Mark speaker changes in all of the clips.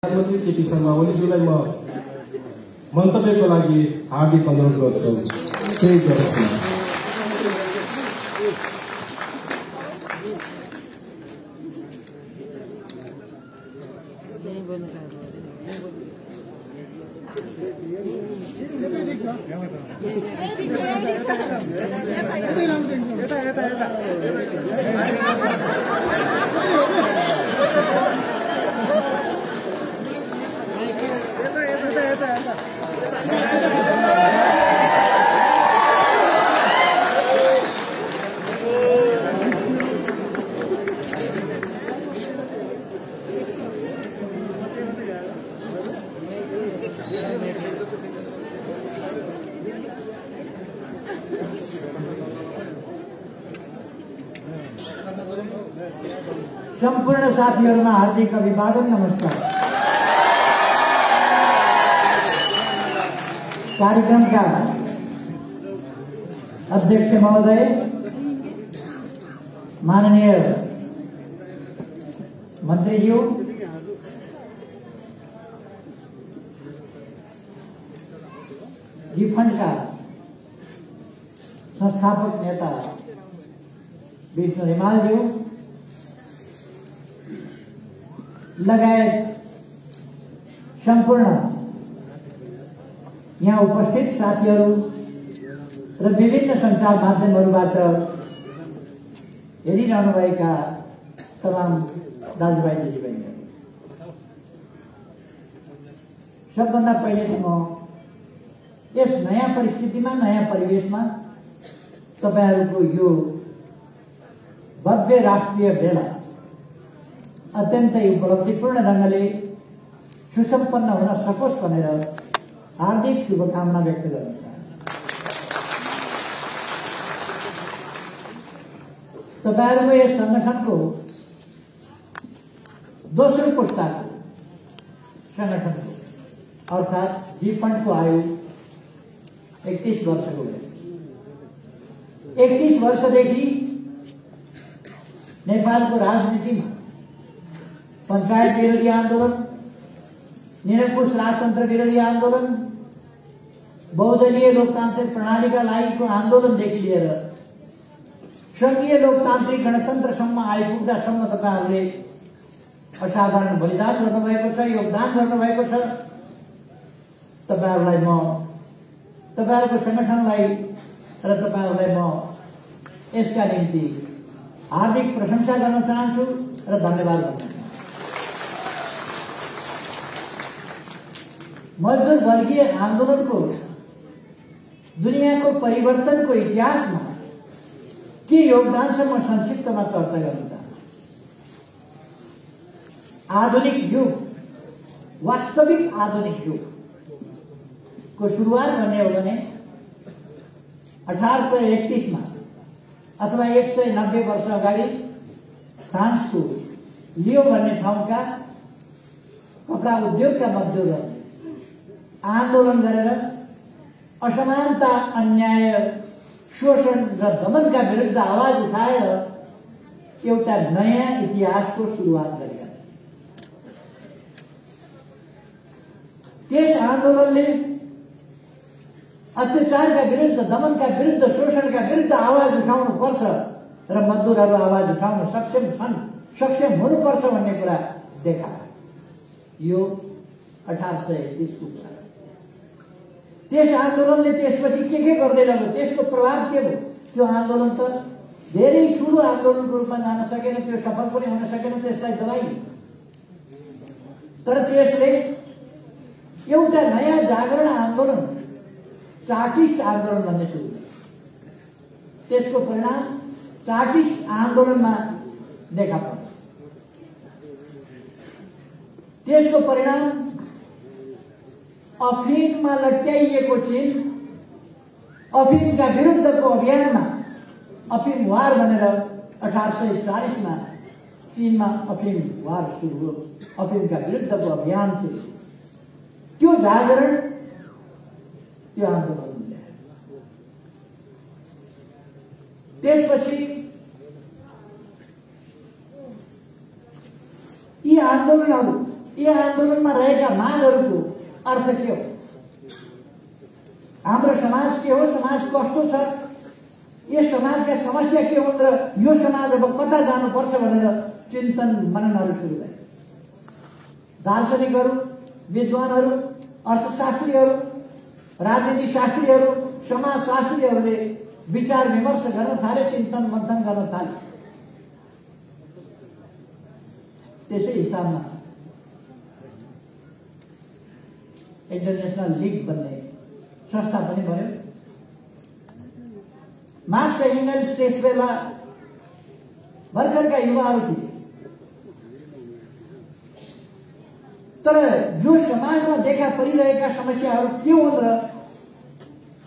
Speaker 1: प्रधानमन्त्री केपी शर्मा ओलीज्यूलाई म मन्तव्यको लागि हार्दिक अनुरोध गर्छु। केही गर्छु।
Speaker 2: संपूर्ण साथीहरुमा हार्दिक अभिवादन, नमस्कार। कार्यक्रमका अध्यक्ष महोदय, माननीय मन्त्रीज्यू, जीफन्डका संस्थापक नेता विष्णु रिमालज्यू लगायत संपूर्ण यहाँ उपस्थित साथीहरू र विभिन्न सञ्चार माध्यमहरूबाट हेरिरहनुभएका तमाम दाजुभाइ दिदीबहिनीहरू, सबभन्दा पहिले चाहिँ म यस नयाँ परिस्थितिमा, नयाँ परिवेशमा तपाईहरुको यो भव्य राष्ट्रिय भेला अत्यन्तै उपलब्धिपूर्ण ढंगले सुसम्पन्न हुन सकोस् भनेर हार्दिक शुभकामना व्यक्त गर्न चाहन्छु। तपाईहरुको यस संगठनको दोस्रो पुस्ताको संगठनको अर्थात् जीफन्डको आयु 31 वर्षको भयो। 31 वर्षदेखि नेपालको राजनीतिमा पंचायत विरोधी आन्दोलन, निरंकुश राजतन्त्र विरोधी आन्दोलन, बहुदलीय लोकतान्त्रिक प्रणालीका लागिको आन्दोलनदेखि लिएर संघीय लोकतान्त्रिक गणतन्त्रसम्म आइपुग्दासम्म तपाईहरुले असाधारण बलिदान गर्नुभएको छ, योगदान गर्नुभएको छ। तपाईहरुलाई म, तपाईहरुको संगठनलाई र तपाईहरुलाई म यसका निम्ति हार्दिक प्रशंसा गर्न चाहन्छु र धन्यवाद गर्न चाहन्छु। मजदूर वर्गीय आन्दोलनको दुनियाँको परिवर्तनको इतिहासमा के योगदान छ म संक्षिप्तमा चर्चा गर्न चाहन्छु। आधुनिक युग, वास्तविक आधुनिक युग को सुरुवात गर्ने हो भने 1831 मा अथवा 190 वर्ष अगाडि फ्रान्सको लियो भन्ने ठाउँका कपडा उद्योगका मजदुरहरूले आन्दोलन गरेर असमानता, अन्याय, शोषण र दमनका विरुद्ध आवाज उठाएर एउटा नयाँ इतिहासको सुरुवात गरेका थिए। त्यस आन्दोलनले अत्याचारका विरुद्ध, दमनका विरुद्ध, शोषणका विरुद्ध आवाज उठाउनु पर्छ र मजदुरहरू आवाज उठाउन सक्षम छन्, सक्षम हुनुपर्छ भन्ने कुरा देखायो। यो 1831 को कुरा। त्यस आन्दोलनले त्यसपछि के गर्दै रह्यो, त्यसको प्रभाव के भयो? त्यो आन्दोलन त धेरै ठूलो आन्दोलनको रूपमा जान सकेन, त्यो सफल पनि हुन सकेन, त्यसलाई दबाइयो। तर त्यसले एउटा नयाँ जागरण आन्दोलन, चार्टिस्ट आन्दोलन भन्ने सुरु भयो। त्यसको परिणाम चार्टिस्ट आन्दोलनमा देखा पर्छ। त्यसको परिणाम अफिममा लट्याइएको चीन, अफिमका विरुद्धको अभियानमा, अफिम वार भनेर 1840 मा चीनमा अफिम वार सुरु हो, अफिमका विरुद्धको अभियान सुरु। त्यो जागरण, त्यो आन्दोलन। त्यसपछि यी आन्दोलनहरू यी आन्दोलनमा रहेका मागहरूको अर्थ के हो, हाम्रो समाज के हो, समाज कस्तो छ, यस समाजका समस्या के हुन् र यो समाज अब कता जानुपर्छ भनेर चिन्तन मननहरू सुरु भए। दार्शनिकहरू, विद्वानहरू, अर्थशास्त्रीहरू, राजनीति शास्त्रीहरू, समाजशास्त्रीहरूले विचार विमर्श गर्न थाले, चिन्तन मन्थन गर्न थाले। त्यसै हिसाबमा इन्टरनेशनल लिग भन्ने संस्था पनि बन्यो। मार्क्स र एंगल्स त्यस बेला भर्खरका युवाहरू थिए, तर यो समाजमा देखा परिरहेका समस्याहरू के हुन् र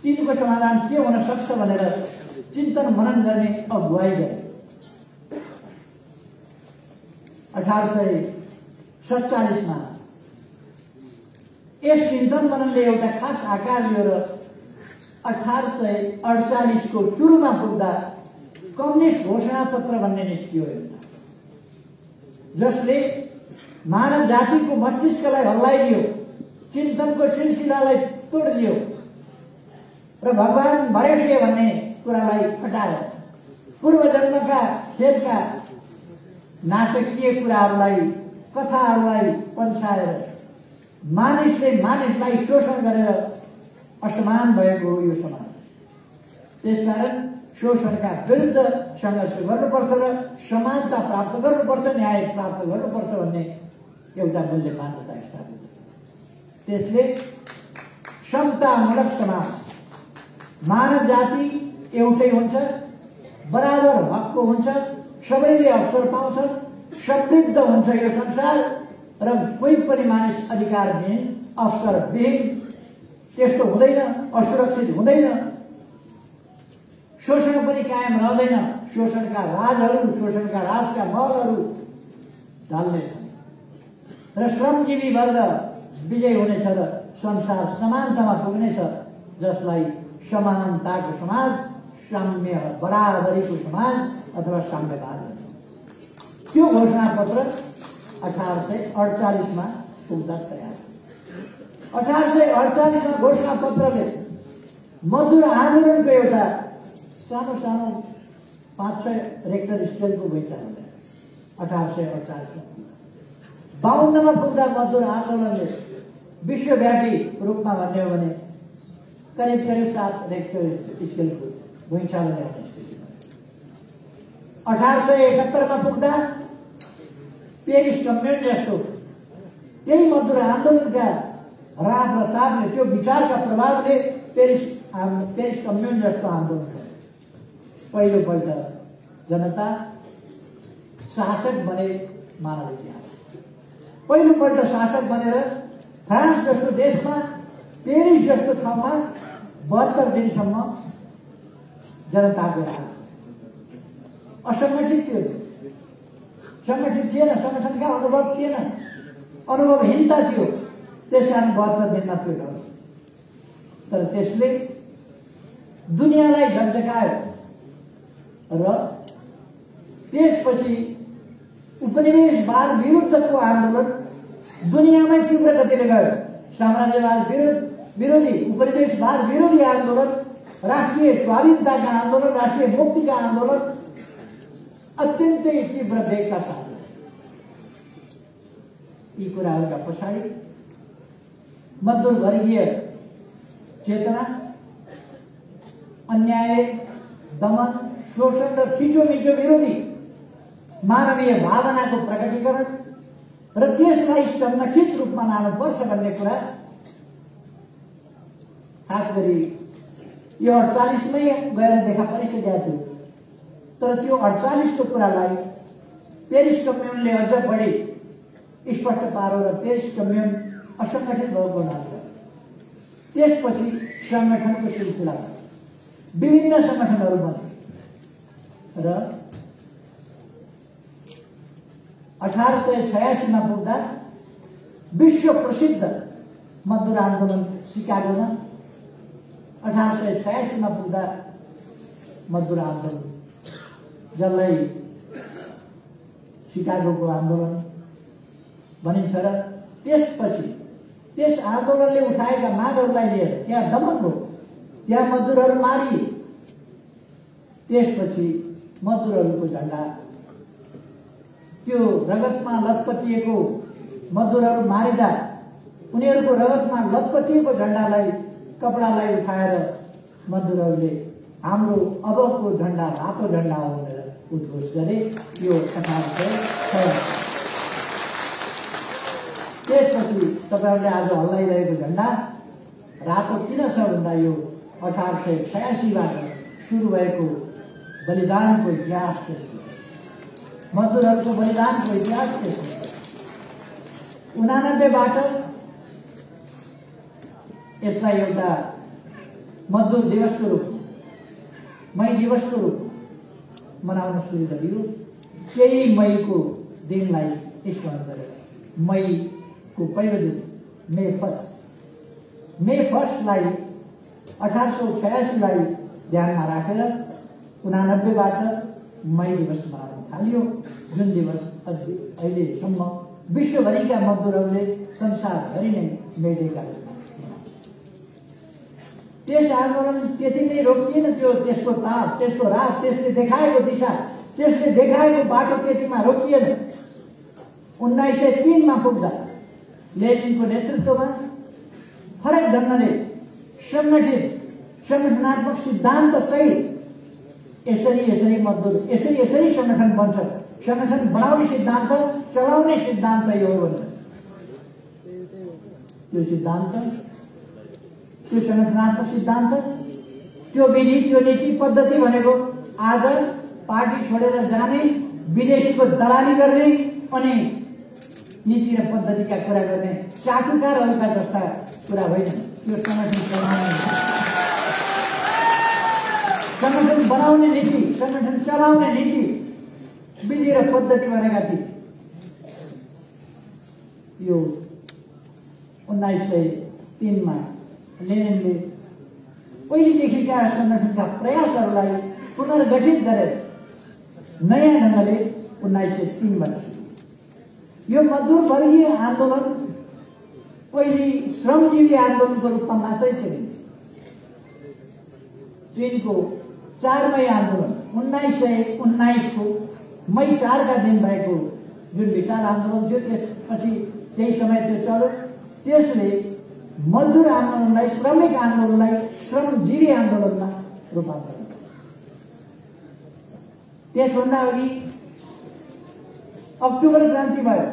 Speaker 2: तिनको समाधान के हुन सक्छ भनेर चिन्तन मनन गर्ने अगुवाई गरे। 1847 मा यस चिन्तन मननले एउटा खास आकार लियो र 1848 को सुरुमा पुग्दा कम्युनिस्ट घोषणा पत्र भन्ने निस्कियो एउटा, जसले मानव जातिको मस्तिष्कलाई हल्लाइदियो, चिन्तनको सिलसिलालाई तोडिदियो र भगवान भरोसे भन्ने कुरालाई हटायो। पूर्व जन्मका खेलका नाटकीय कुराहरूलाई, कथाहरूलाई पन्छाएर मानिसले मानिसलाई शोषण गरेर असमान भएको हो यो समाज। त्यसकारण शोषणका विरुद्ध सङ्घर्ष गर्नुपर्छ र समानता प्राप्त गर्नुपर्छ, न्याय प्राप्त गर्नुपर्छ भन्ने एउटा मूल्य मान्यता स्थापित। त्यसले समतामूलक समाज, मानव जाति एउटै हुन्छ, बराबर हकको हुन्छ, सबैले अवसर पाउँछन्, समृद्ध हुन्छ यो संसार र कोही पनि मानिस अधिकारविहीन, अवसरविहीन त्यस्तो हुँदैन, असुरक्षित हुँदैन, शोषण पनि कायम रहँदैन। शोषणका राजहरू, शोषणका राजका महलहरू ढल्नेछन् र श्रमजीवी वर्ग विजय हुनेछ र संसार समानतामा पुग्नेछ, जसलाई समानताको समाज, साम्य बराबरीको समाज अथवा साम्यवाद भन्छ। त्यो घोषणा पत्र 1848 मा पुग्दा तयार। 1848 मा घोषणा पत्रले मजदुर आन्दोलनको एउटा सानो सानो 5-6 रेक्टर स्केलको विचार गरे। 1848 मा 52 मा पुग्दा मजदुर आन्दोलनले विश्वव्यापी रूपमा भन्ने हो भने करिब 7 रेक्टर स्केलको भूइँचालो ल्याउने स्थिति भयो। 1871 मा पुग्दा पेरिस कम्युन जस्तो त्यही मजदुर आन्दोलनका राग र तापले, त्यो विचारका प्रभावले पेरिस कम्युन जस्तो आन्दोलन भयो। पहिलोपल्ट जनता शासक बने मानव इतिहास। पहिलोपल्ट शासक बनेर फ्रान्स जस्तो देशमा, पेरिस जस्तो ठाउँमा 72 दिनसम्म जनताको राज। असङ्गठित थियो, संगठित थिएन, संगठनका अनुभव थिएन, अनुभवहीनता थियो, त्यसकारण 72 दिनमा त्यो ढल्यो। तर त्यसले दुनियाँलाई झकझकायो र त्यसपछि उपनिवेशवाद विरुद्धको आन्दोलन दुनियाँमै तीव्र गतिले गयो। साम्राज्यवाद विरोधी, उपनिवेशवाद विरोधी आन्दोलन, राष्ट्रिय स्वाधीनताका आन्दोलन, राष्ट्रिय मुक्तिका आन्दोलन अत्यन्तै तीव्र वेगका साथ। यी कुराहरूका पछाडि मजदुर वर्गीय चेतना, अन्याय, दमन, शोषण र थिचोमिचो विरोधी मानवीय भावनाको प्रकटीकरण र त्यसलाई संगठित रूपमा लानुपर्छ भन्ने कुरा खास गरी यो 48 मै गएर देखा परिसकेको थियो। तर त्यो 48 को कुरालाई पेरिस कम्युनले अझ बढी स्पष्ट पारो र पेरिस कम्युन असङ्गठित भएको हुनाले त्यसपछि संगठनको सिलसिला विभिन्न संगठनहरू बने र 1886 मा पुग्दा विश्व प्रसिद्ध मजदुर आन्दोलन सिकागोमा, 1886 मा पुग्दा मजदुर आन्दोलन जसलाई सिकागोको आन्दोलन भनिन्छ र त्यसपछि त्यस आन्दोलनले उठाएका मागहरूलाई लिएर त्यहाँ दमन भयो, त्यहाँ मजदुरहरू मारिए। त्यसपछि मजदुरहरूको झण्डा, त्यो रगतमा लतपतिएको मजदुरहरू मारिँदा उनीहरूको रगतमा लतपतिएको झण्डालाई, कपडालाई उठाएर मजदुरहरूले हाम्रो अबको झण्डा रातो झण्डा हो भनेर उद्घोष गरे। यो 1806। त्यसपछि तपाईँहरूले आज हल्लाइरहेको झण्डा रातो किन छ भन्दा यो 1886बाट सुरु भएको बलिदानको इतिहास त्यसको, मजदुरहरूको बलिदानको इतिहास त्यसको। 89बाट यसलाई एउटा मजदुर दिवसको रूपमा, मई दिवसको रूपमा मनाउन सुरु गरियो। केही मईको दिनलाई स्मरण गरेर मईको पहिलो दिन मे फर्स्टलाई 1886लाई ध्यानमा राखेर 89बाट मई दिवस मनाउन थालियो, जुन दिवस अहिलेसम्म विश्वभरिका मजदुरहरूले संसारभरि नै मे डेका रूपमा। त्यस आन्दोलन त्यति नै रोकिएन, त्यसको ताप, त्यसको रात, त्यसले देखाएको दिशा, त्यसले देखाएको बाटो त्यतिमा रोकिएन। 1903मा पुग्दा लेनिनको नेतृत्वमा फरक ढङ्गले संगठनात्मक सिद्धान्त सहित यसरी मजदुर यसरी संगठन बन्छ, संगठन बनाउने सिद्धान्त, चलाउने सिद्धान्त यो हो भनेर त्यो सिद्धान्त, त्यो संगठनात्मक सिद्धान्त, त्यो विधि, त्यो नीति पद्धति भनेको आज पार्टी छोडेर जाने, विदेशीको दलाली गर्ने अनि नीति र पद्धतिका कुरा गर्ने चाटुकारहरूका जस्ता कुरा होइन। त्यो संगठन बनाउने नीति, संगठन चलाउने नीति, विधि र पद्धति भनेका थिए। यो 1903मा लेनिनले पहिलेदेखिका संगठनका प्रयासहरूलाई पुनर्गठित गरेर नयाँ ढङ्गले 1903बाट सुरु। यो मजदुर वर्गीय आन्दोलन पहिले श्रमजीवी आन्दोलनको रूपमा मात्रै चल्यो। चीनको 4 मई आन्दोलन 1919को मई 4का दिन भएको जुन विशाल आन्दोलन थियो, त्यसपछि त्यही समय त्यो चल्यो। त्यसले मजदुर आन्दोलनलाई, श्रमिक आन्दोलनलाई श्रमजीवी आन्दोलनमा रूपान्तरण गर्यो। त्यसभन्दा अघि अक्टोबर क्रान्ति भयो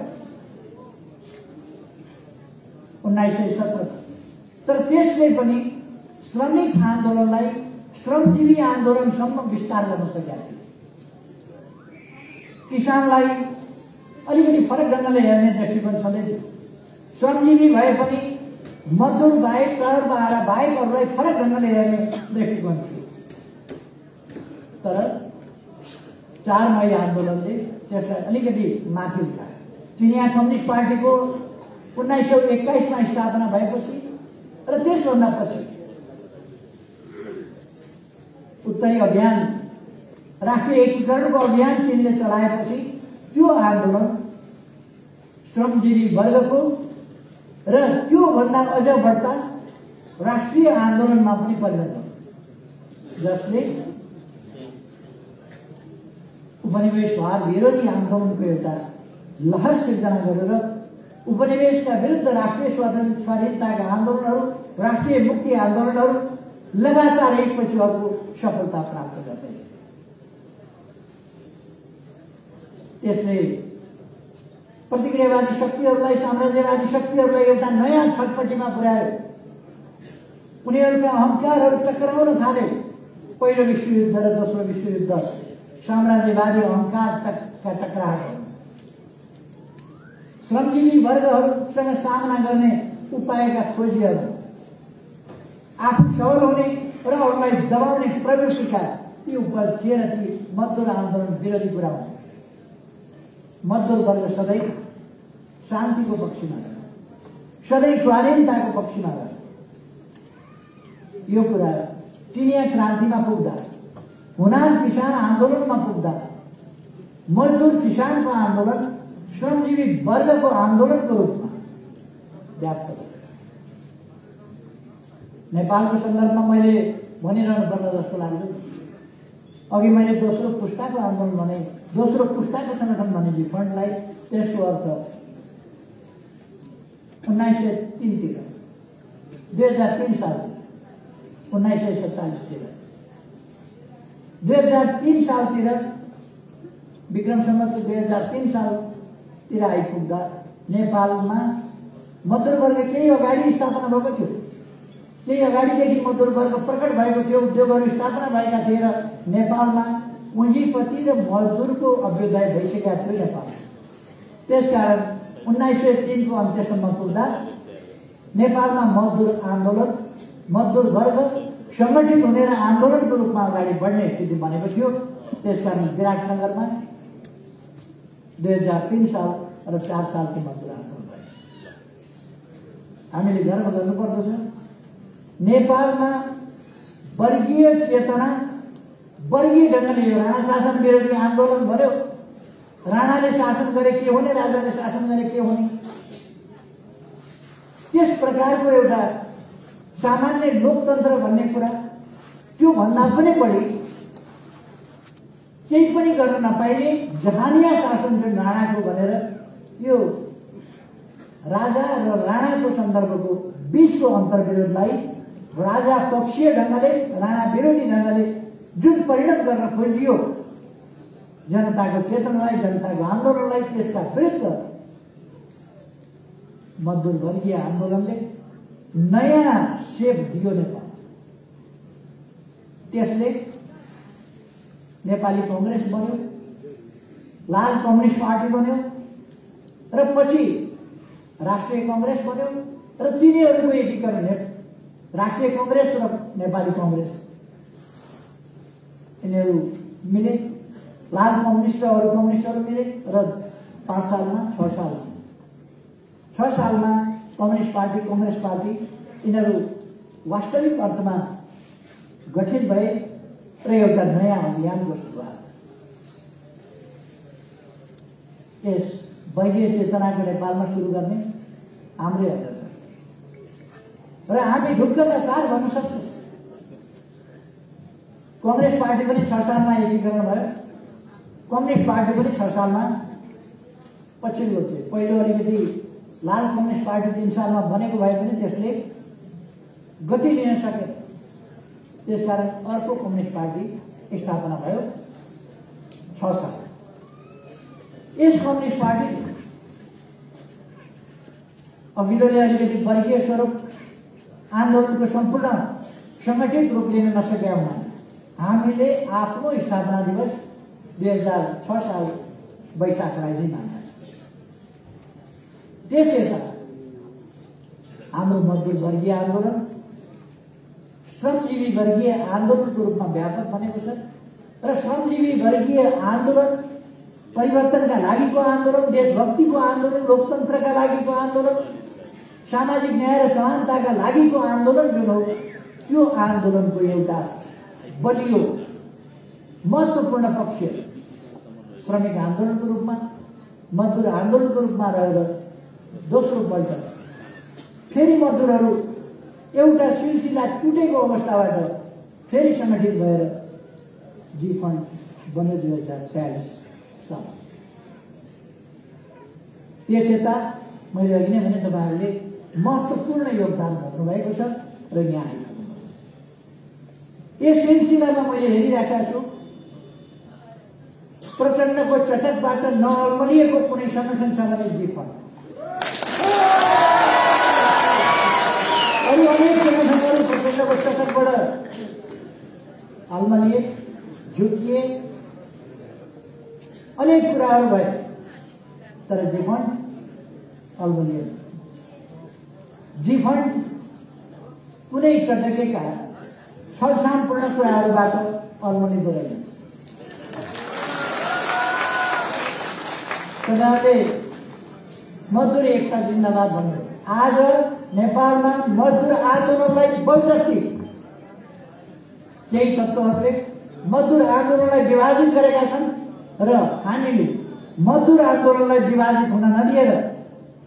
Speaker 2: 1917, तर त्यसले पनि श्रमिक आन्दोलनलाई श्रमजीवी आन्दोलनसम्म विस्तार गर्न सकेका थिए। किसानलाई अलिकति फरक ढङ्गले हेर्ने दृष्टिकोण छँदै, श्रमजीवी भए पनि मजदुर बाहेक, सहरमा आएर बाहेकहरूलाई फरक ढङ्गले हेर्ने दृष्टिकोण थियो। तर 4 मई आन्दोलनले त्यसलाई अलिकति माथि उठायो। चिनिया कम्युनिस्ट पार्टीको 1921मा स्थापना भएपछि र त्यसभन्दा पछि उत्तरी अभियान, राष्ट्रिय एकीकरणको अभियान चीनले चलाएपछि त्यो आन्दोलन श्रमजीवी वर्गको र त्योभन्दा अझ बढ्ता राष्ट्रिय आन्दोलनमा पनि परिणत भयो, जसले उपनिवेशवाद विरोधी आन्दोलनको एउटा लहर सिर्जना गरेर उपनिवेशका विरुद्ध राष्ट्रिय स्वाधीनताका आन्दोलनहरू, राष्ट्रिय मुक्ति आन्दोलनहरू लगातार एकपछि अर्को सफलता प्राप्त गर्दै। त्यसले प्रतिक्रियावादी शक्तिहरूलाई, साम्राज्यवादी शक्तिहरूलाई एउटा नयाँ छटपटीमा पुर्यायो। उनीहरूका अहंकारहरू टक्राउन थाले। पहिलो विश्वयुद्ध र दोस्रो विश्वयुद्ध साम्राज्यवादी अहंकारका टकराए। श्रमजीवी वर्गहरूसँग सामना गर्ने उपायका खोजीहरू, आफू सबल हुने र अरूलाई दबाउने प्रवृत्तिका ती उपज थिए र ती मजदुर आन्दोलन विरोधी कुरा हुन्। मजदुर वर्ग सधैँ शान्तिको पक्षमा रह्यो, सधैँ स्वाधीनताको पक्षमा रह्यो। यो कुरा चिनिया क्रान्तिमा पुग्दा, हुनान किसान आन्दोलनमा पुग्दा, मजदुर किसानको आन्दोलन श्रमजीवी वर्गको आन्दोलनको रूपमा व्याप्त गरेर नेपालको सन्दर्भमा मैले भनिरहनु पर्दा जस्तो लाग्छ। अघि मैले दोस्रो पुस्ताको आन्दोलन भने, दोस्रो पुस्ताको सङ्गठन भने जी फन्डलाई, त्यसको अर्थ 1903 तिर 2003 साल 1947 तिर 2003 सालतिर विक्रम सम्वतको 2003 सालतिर आइपुग्दा नेपालमा मजदुर वर्ग केही अगाडि स्थापना भएको थियो। केही अगाडिदेखि मजदुर वर्ग प्रकट भएको थियो, उद्योगहरू स्थापना भएका थिए र नेपालमा पुँजीपति र मजदुरको अभ्युदय भइसकेका थियो नेपाल। त्यसकारण 1903 को अन्त्यसम्म पुग्दा नेपालमा मजदुर आन्दोलन, मजदुर वर्ग सङ्गठित हुने र आन्दोलनको रूपमा अगाडि बढ्ने स्थिति बनेको थियो। त्यसकारण विराटनगरमा 2003 साल र 4 सालको मजदुर आन्दोलन भयो। हामीले गर्व गर्नुपर्दछ, नेपालमा वर्गीय चेतना, वर्गीय ढङ्गले यो राणा शासन विरोधी आन्दोलन भयो। राणाले शासन गरे के हुने, राजाले शासन गरे के हुने, त्यस प्रकारको एउटा सामान्य लोकतन्त्र भन्ने कुरा, त्यो भन्दा पनि बढी केही पनि गर्न नपाइने जहानिया शासन जुन राणाको भनेर यो राजा र राणाको सन्दर्भको बीचको अन्तर्विरोधलाई राजा पक्षीय ढङ्गले, राणा विरोधी ढङ्गले जुन परिणत गर्न खोजियो जनताको चेतनालाई, जनताको आन्दोलनलाई, त्यसका विरुद्ध मजदुर वर्गीय आन्दोलनले नयाँ सेप दियो नेपाल। त्यसले नेपाली कांग्रेस बन्यो, लाल कम्युनिस्ट पार्टी बन्यो र पछि राष्ट्रिय कांग्रेस बन्यो र तिनीहरूको एकीकरण राष्ट्रिय कांग्रेस र नेपाली कांग्रेस यिनीहरू मिले, लाल कम्युनिस्ट र अरू कम्युनिस्टहरू मिले र 5 सालमा 6 सालमा कम्युनिस्ट पार्टी, कांग्रेस पार्टी यिनीहरू वास्तविक अर्थमा गठित भए र एउटा नयाँ अभियानको सुरुवात। यस वर्गीय चेतनाको नेपालमा सुरु गर्ने हाम्रै हातमा छ र हामी ढुक्कका साथ भन्न सक्छौँ। कांग्रेस पार्टी पनि 6 सालमा एकीकरण भयो, कम्युनिस्ट पार्टी पनि 6 सालमा पछिल्लो थियो। पहिलो अलिकति लाल कम्युनिस्ट पार्टी 3 सालमा बनेको भए पनि त्यसले गति लिन सके। त्यसकारण अर्को कम्युनिस्ट पार्टी स्थापना भयो 6 साल। यस कम्युनिस्ट पार्टी अघिल्लोले अलिकति वर्गीय स्वरूप आन्दोलनको सम्पूर्ण सङ्गठित रूप लिन नसकेका हुनाले हामीले आफ्नो स्थापना दिवस 2006 साल वैशाखलाई नै मान्यौँ। त्यसैता हाम्रो मजदुर वर्गीय आन्दोलन श्रमजीवी वर्गीय आन्दोलनको रूपमा व्यापक बनेको छ र श्रमजीवी वर्गीय आन्दोलन परिवर्तनका लागिको आन्दोलन, देशभक्तिको आन्दोलन, लोकतन्त्रका लागिको आन्दोलन, सामाजिक न्याय र समानताका लागिको आन्दोलन जुन हो, त्यो आन्दोलनको एउटा बलियो महत्त्वपूर्ण पक्ष श्रमिक आन्दोलनको रूपमा, मजदुर आन्दोलनको रूपमा रहेर दोस्रो पल्ट फेरि मजदुरहरू एउटा सिलसिला टुटेको अवस्थाबाट फेरि सङ्गठित भएर जी फन्ड बन्यो 2046 साल। त्यसयता मैले अघि नै भने तपाईँहरूले महत्त्वपूर्ण योगदान गर्नुभएको छ र यहाँ आइपुग्नु। यस सिलसिलामा मैले हेरिरहेका छु, प्रचण्डको चटकबाट नअल्मलिएको कुनै सङ्गठन छ भने जी फन्ड। अरू अनेक सङ्गठनहरू प्रचण्डको चटकबाट अल्मलिए, झुकिए, अनेक कुराहरू भए, तर जी फन्ड अल्मलिएन। जी फन्ड कुनै चटकेका छलसामपूर्ण कुराहरूबाट अल्मलिँदो रहेन। तपाईँहरूले मजदुर एकता जिन्दाबाद भन्नु। आज नेपालमा मजदुर आन्दोलनलाई बलजफ्ती केही तत्त्वहरूले मजदुर आन्दोलनलाई विभाजित गरेका छन् र हामीले मजदुर आन्दोलनलाई विभाजित हुन नदिएर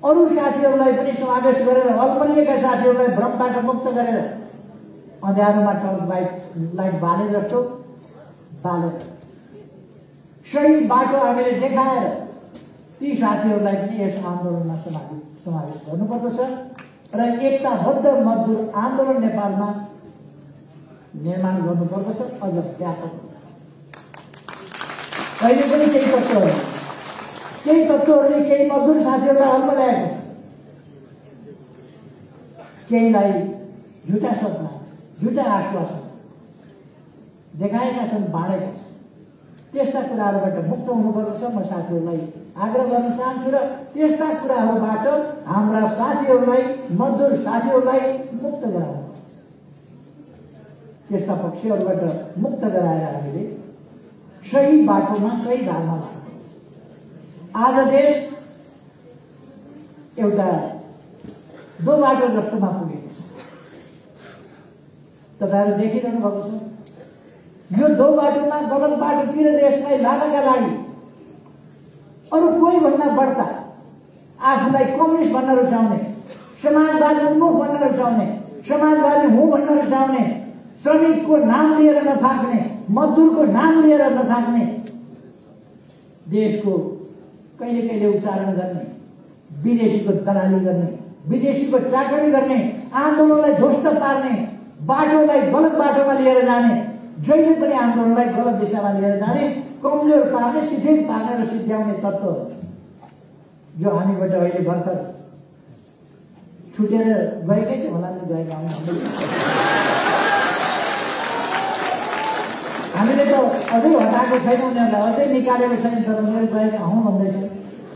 Speaker 2: अरू साथीहरूलाई पनि समावेश गरेर अल्पलिएका साथीहरूलाई भ्रमबाट मुक्त गरेर अँध्यारोमा टर्च लाइट बाले जस्तो बालेर सही बाटो हामीले देखाएर ती साथीहरूलाई पनि यस आन्दोलनमा समावेश गर्नुपर्दछ र एकताबद्ध मजदुर आन्दोलन नेपालमा निर्माण गर्नुपर्दछ। अझ व्यापक अहिले पनि केही तत्त्वहरूले केही मजदुर साथीहरूलाई अल्मल्याएको छ, केहीलाई झुटा सपना झुटा आश्वासन देखाएका छन्, बाँडेका छन्। त्यस्ता कुराहरूबाट मुक्त हुनुपर्दछ। म साथीहरूलाई आग्रह गर्न चाहन्छु र त्यस्ता कुराहरूबाट हाम्रा साथीहरूलाई मजदुर साथीहरूलाई मुक्त गराउनु, त्यस्ता पक्षहरूबाट मुक्त गराएर हामीले सही बाटोमा सही धारमा लाग्नु। आज देश एउटा दो बाटो जस्तोमा पुगेको छ। तपाईँहरू देखिरहनु भएको छ। यो दो बाटोमा गलत बाटोतिर देशलाई लानका लागि अरू कोही भन्दा बढ्ता आफूलाई कम्युनिस्ट भन्न रुचाउने, समाजवादी उन्मुख भन्न रुचाउने, समाजवादी हुँ भन्न रुचाउने, श्रमिकको नाम लिएर नथाक्ने, मजदुरको नाम लिएर नथाक्ने, देशको कहिले कहिले उच्चारण गर्ने, विदेशीको दलाली गर्ने, विदेशीको चाकरी गर्ने, आन्दोलनलाई ध्वस्त पार्ने, बाटोलाई गलत बाटोमा लिएर जाने, जहिले पनि आन्दोलनलाई गलत दिशामा लिएर जाने, कमजोर पार्ने, शिथिल पार्ने र सिद्ध्याउने तत्त्व जो हामीबाट अहिले भर्खर छुटेर गएकै थियो होला नि, गएका हामीले त अझै हटाएको छैन, उनीहरूलाई अझै निकालेको छैन, तर उनीहरू गएका हौँ भन्दैछ।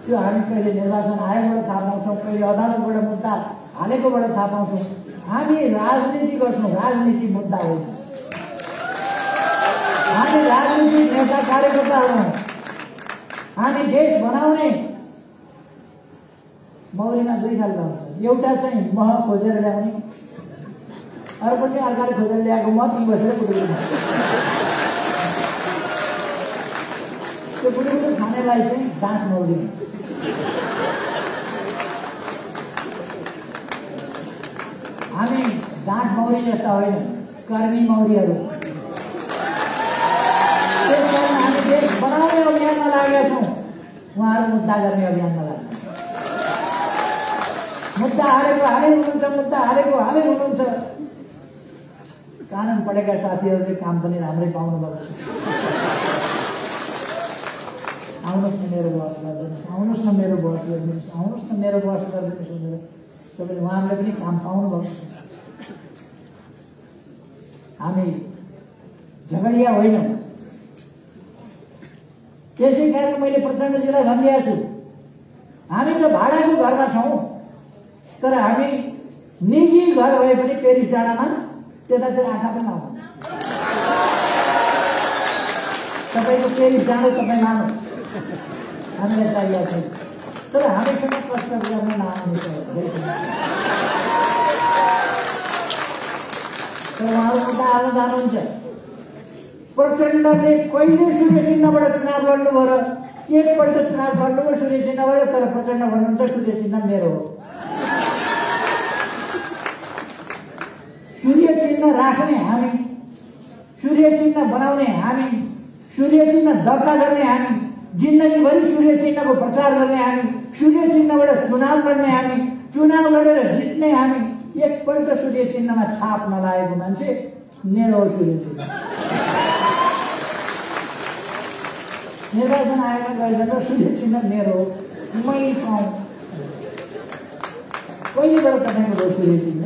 Speaker 2: त्यो हामी कहिले निर्वाचन आयोगबाट थाहा पाउँछौँ, कहिले अदालतबाट मुद्दा हालेकोबाट थाहा पाउँछौँ। हामी राजनीति गर्छौँ, राजनीति मुद्दा होइन। हामी राजनीतिक नेता कार्यकर्ता हौँ। हामी देश बनाउने मौरीमा दुई खालका हुन्छ, एउटा चाहिँ मह खोजेर ल्याउने, अर्को चाहिँ अर्काले खोजेर ल्याएको मत बसेर कुटुकुटु त्यो कुटुकुटु खानेलाई चाहिँ डाँट मौरी। हामी डाँट मौरी जस्ता होइन, कर्मी मौरीहरू। त्यसकारण हामी देश बनाउने अभियानमा लागेका छौँ, उहाँहरू मुद्दा गर्ने अभियानमा लाग्छ। मुद्दा हालेको हालै हुनुहुन्छ, मुद्दा हालेको हालै हुनुहुन्छ। कानुन पढेका साथीहरूले काम पनि राम्रै पाउनुभएको छ। आउनुहोस् न मेरो बहस गरिदिनुहोस्, आउनुहोस् न मेरो बहस गरिदिनुहोस्, आउनुहोस् न मेरो बहस गरिदिनुहोस् भनेर तपाईँले उहाँहरूले पनि काम पाउनुभएको छ। हामी झगडिया होइनौँ। त्यसै कारण मैले प्रचण्डजीलाई भनिदिएको छु, हामी त भाडाको घरमा छौँ, तर हामी निजी घर भए पनि पेरिस डाँडामा त्यतातिर आँखा पनि आउँछ। तपाईँको पेरिस डाँडो तपाईँ लानु, हामीलाई चाहिएको छैन, तर हामीसँग कष्ट गर्न नआउने छ। तर उहाँहरू मुद्दा हाल्न जानुहुन्छ। प्रचण्डले कहिले सूर्य चिन्हबाट चुनाव लड्नुभयो र एकपल्ट चुनाव लड्नुभयो सूर्य चिन्हबाट, तर प्रचण्ड भन्नुहुन्छ सूर्य चिन्ह मेरो हो। सूर्य चिन्ह राख्ने हामी, सूर्य चिन्ह बनाउने हामी, सूर्य चिन्ह दर्ता गर्ने हामी, जिन्दगीभरि सूर्य चिन्हको प्रचार गर्ने हामी, सूर्य चिन्हबाट चुनाव लड्ने हामी, चुनाव लडेर जित्ने हामी। एकपल्ट सूर्य चिन्हमा छाप नलागेको मान्छे मेरो हो सूर्य चिन्ह। निर्वाचन आयोगमा गएर सूर्य चिन्ह मेरो हो, मै पाऊँ। कहिलेबाट तपाईँको भयो सूर्य चिन्ह?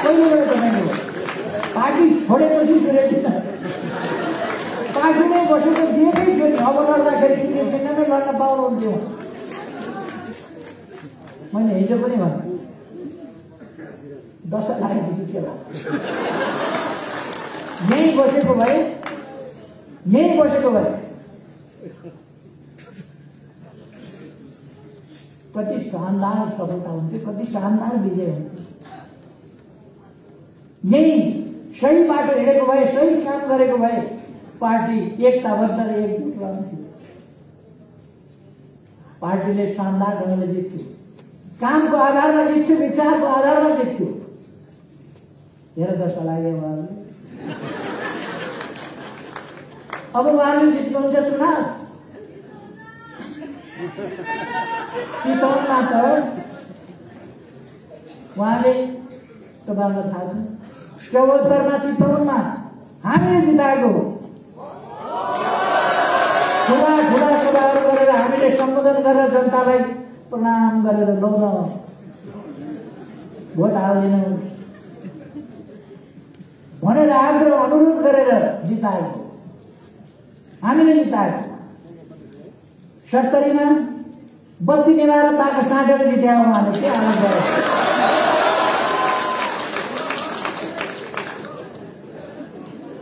Speaker 2: कहिलेबाट तपाईँको भयो? पार्टी छोडेपछि सूर्य चिन्ह पार्टीमै बसेर दिएकै थियो नि। अब लड्दाखेरि सूर्य चिन्हमै लड्न पाउनुहुन्थ्यो। मैले हिजो पनि भने दशा लागेपछि के लाग्छ? यहीँ बसेको भए कति शानदार सफलता हुन्थ्यो, कति शानदार विजय हुन्थ्यो। यही सही बाटो हिँडेको भए, सही काम गरेको भए पार्टी एकताबद्ध र एकजुट रहन्थ्यो। पार्टीले शानदार ढङ्गले जित्थ्यो, कामको आधारमा जित्थ्यो, विचारको आधारमा जित्थ्यो। हेर जस्तो लाग्यो उहाँहरूले। अब उहाँले जित्नुहुन्छ चुनाव। चितवनमा त उहाँले तपाईँहरूलाई थाहा छ 74मा चितवनमा हामीले जिताएको हो। ठुला ठुला सभाहरू गरेर हामीले सम्बोधन गरेर जनतालाई प्रणाम गरेर लौ न भोट हालिदिनुहोस् भनेर आग्रह अनुरोध गरेर जिताएको हामीले जिताएको। 70मा बत्ती निभाएर पाएको साँटेर जित्यायो उहाँले। के आनन्द गर्यो।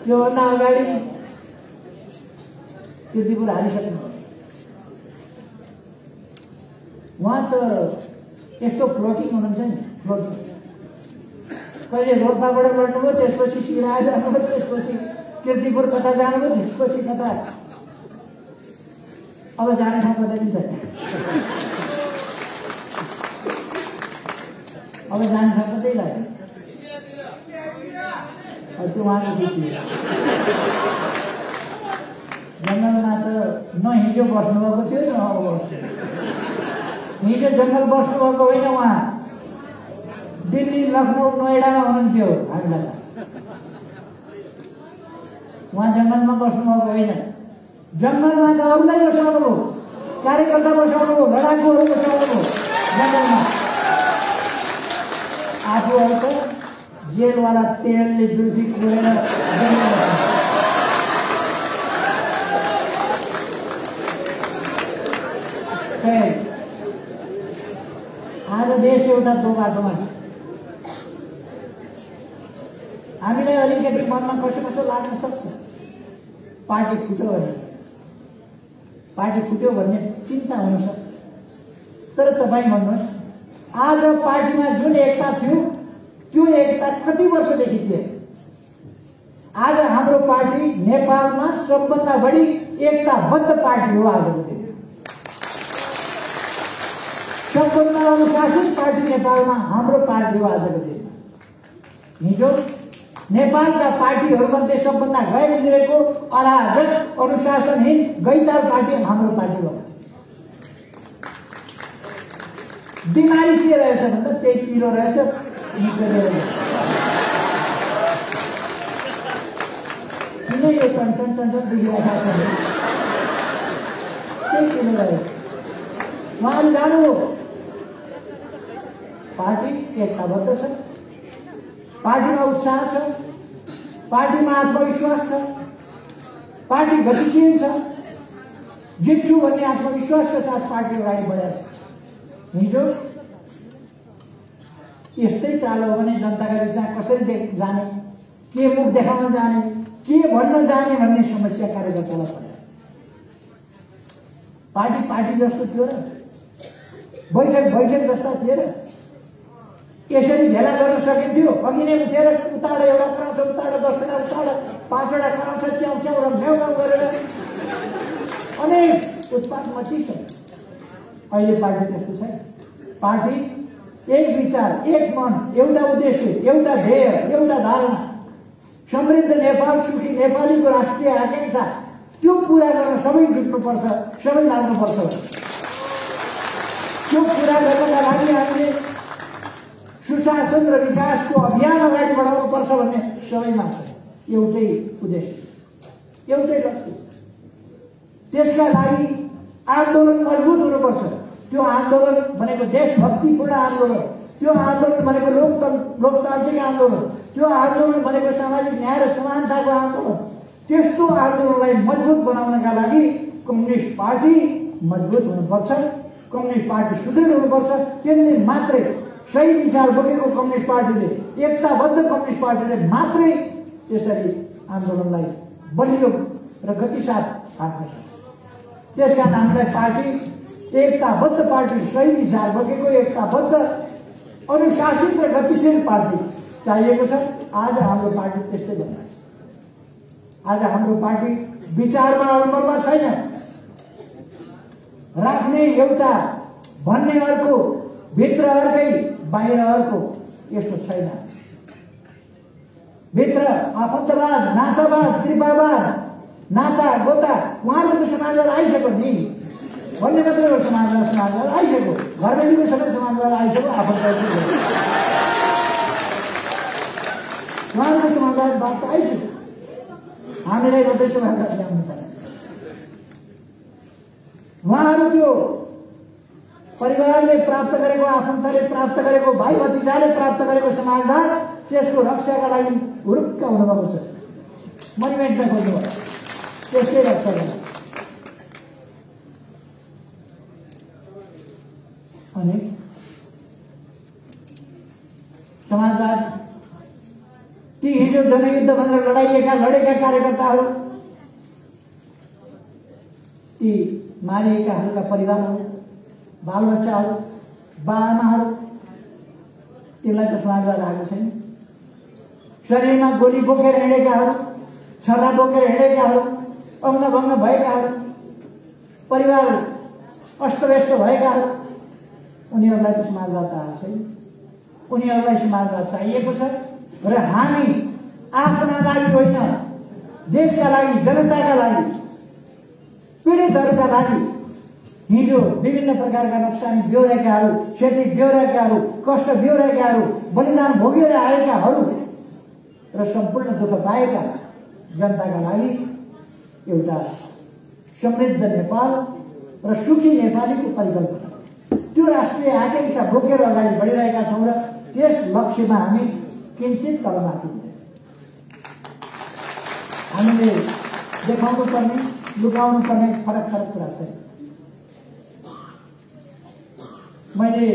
Speaker 2: योभन्दा अगाडि किर्तिपुर हारिसक्नु। उहाँ त यस्तो फ्लोटिङ हुनुहुन्छ नि, फ्लोटिङ। कहिले रोल्पाबाट लड्नुभयो, त्यसपछि सिराहा जानुभयो, त्यसपछि किर्तिपुर कता जानुभयो, त्यसपछि कता। अब जाने ठाउँ कतै पनि छैन। अब जाने ठाउँ कतै लाग्यो। त्यो उहाँको खुसी। जङ्गलमा त न हिजो बस्नुभएको थियो न अब हिजो जङ्गल बस्नुभएको होइन। उहाँ दिल्ली, लखनऊ, नोएडामा हुनुहुन्थ्यो। हामीलाई उहाँ जङ्गलमा बस्नुभएको होइन। जङ्गलमा त अरूलाई बसाउनुभयो, कार्यकर्ता बसाउनुभयो, लडाकुहरू बसाउनुभयो जङ्गलमा। आफूहरू त जेलवाला तेलले जुल्फी कुरेर आज देश एउटा दो बाटोमा छ। हामीलाई अलिकति मनमा कसो कसो लाग्न सक्छ, पार्टी फुट्यो भने, पार्टी फुट्यो भन्ने चिन्ता हुन सक्छ। तर तपाईँ भन्नुहोस्, आज पार्टीमा जुन एकता थियो त्यो एकता कति वर्षदेखि थियो? आज हाम्रो पार्टी नेपालमा सबभन्दा बढी एकताबद्ध पार्टी हो। आजको दिन सबभन्दा अनुशासित पार्टी नेपालमा हाम्रो पार्टी हो। आजको दिन हिजो नेपालका पार्टीहरूमध्ये सबभन्दा गैर गुज्रेको अराजक अनुशासनहीन गैताल पार्टी हाम्रो पार्टी हो। बिमारी के रहेछ भन्दा त्यही पिरो रहेछ। किन यो टन्टन टन्टन दुखिरहेको छ? त्यही पिरो रहेछ। उहाँले जानुभयो। पार्टी एकताबद्ध छ, पार्टीमा उत्साह छ, पार्टीमा आत्मविश्वास छ, पार्टी गतिशील छ, जित्छु भन्ने आत्मविश्वासका साथ पार्टी अगाडि बढेको छ। हिजो यस्तै चाल हो भने जनताका बिचमा कसरी जाने, के मुख देखाउन जाने, के भन्न जाने भन्ने समस्या कार्यकर्तालाई पर्यो। पार्टी पार्टी जस्तो थियो र, बैठक बैठक जस्ता थिए र, यसरी भेला गर्न सकिन्थ्यो। अघि नै उठेर उताड एउटा कराउँछ, उताड 10 वटा उताड, 5 वटा कराउँछ, च्याउ च्याउ र म्याउ म्याउ गरेर अनेक उत्पात मचिन्छ। अहिले पार्टी त्यस्तो छैन। पार्टी एक विचार, एक मन, एउटा उद्देश्य, एउटा ध्येय, एउटा धारणा, समृद्ध नेपाल, सुखी नेपालीको राष्ट्रिय आकांक्षा, त्यो पूरा गर्न सबै जुट्नुपर्छ, सबै लाग्नुपर्छ। त्यो पूरा गर्नका लागि हामीले सुशासन र विकासको अभियान अगाडि बढाउनुपर्छ भन्ने सबैमा छ। एउटै उद्देश्य, एउटै लक्ष्य। त्यसका लागि आन्दोलन मजबुत हुनुपर्छ। त्यो आन्दोलन भनेको देशभक्तिपूर्ण आन्दोलन, त्यो आन्दोलन भनेको लोकतान्त्रिक आन्दोलन, त्यो आन्दोलन भनेको सामाजिक न्याय र समानताको आन्दोलन। त्यस्तो आन्दोलनलाई मजबुत बनाउनका लागि कम्युनिस्ट पार्टी मजबुत हुनुपर्छ, कम्युनिस्ट पार्टी सुदृढ हुनुपर्छ। त्यसले मात्रै सही विचार बोकेको कम्युनिस्ट पार्टीले, एकताबद्ध कम्युनिस्ट पार्टीले मात्रै त्यसरी आन्दोलनलाई बलियो र गतिसाथ राख्न सक्छ। त्यसकारण हामीलाई पार्टी एकताबद्ध पार्टी, सही विचार बोकेको एकताबद्ध अनुशासित र गतिशील पार्टी चाहिएको छ। आज हाम्रो पार्टी त्यस्तै बन्यो। आज हाम्रो पार्टी विचारमा अडमरमा छैन, राख्ने एउटा, भन्ने अर्को, भित्र अर्कै बाहिर अर्को, यस्तो छैन। भित्र आफन्तवाद, नातावाद, कृपावाद, नाता गोता उहाँहरूको समाजवाद आइसक्यो नि भन्ने मात्रै हो। समाजवाद आइसक्यो, घरबेलीको सबै समाजवाद आइसक्यो। आफन्तवाद उहाँहरूको समाजवाद बात त आइसक्यो। हामीलाई मात्रै समाजवाद ल्याउनु पर्छ। उहाँहरू त्यो परिवारले प्राप्त गरेको, आफन्तले प्राप्त गरेको, भाइ भतिजाले प्राप्त गरेको समाजवाद, त्यसको रक्षाका लागि हुरुक्क हुनुभएको छ। मनिमेन्टमा खोज्नुभयो, त्यसकै रक्षा गर्नु। अनि समाजवाद ती हिजो जनयुद्ध भनेर लडेका कार्यकर्ताहरू, ती मारिएकाहरूका परिवारहरू, बालबच्चाहरू, बाआमाहरू, त्यसलाई त समाजवाद आएको छैन। शरीरमा गोली बोकेर हिँडेकाहरू, छर्रा बोकेर हिँडेकाहरू, अङ्गभङ्ग भएकाहरू, परिवार अस्तव्यस्त भएकाहरू, उनीहरूलाई त समाजवाद आएको छैन। उनीहरूलाई समाजवाद चाहिएको छ। र हामी आफ्ना लागि होइन, देशका लागि, जनताका लागि, पीडितहरूका लागि, हिजो विभिन्न प्रकारका नोक्सानी बेहोरेकाहरू, क्षति बेहोरेकाहरू, कष्ट बेहोरेकाहरू, बलिदान भोगेर आएकाहरू र सम्पूर्ण दुःख पाएका जनताका लागि एउटा समृद्ध नेपाल र सुखी नेपालीको परिकल्पना, त्यो राष्ट्रिय आकांक्षा बोकेर अगाडि बढिरहेका छौँ। र त्यस लक्ष्यमा हामी किञ्चित तलमाथि हामीले देखाउनु पर्ने, लुकाउनु पर्ने फरक फरक कुरा छ। मैले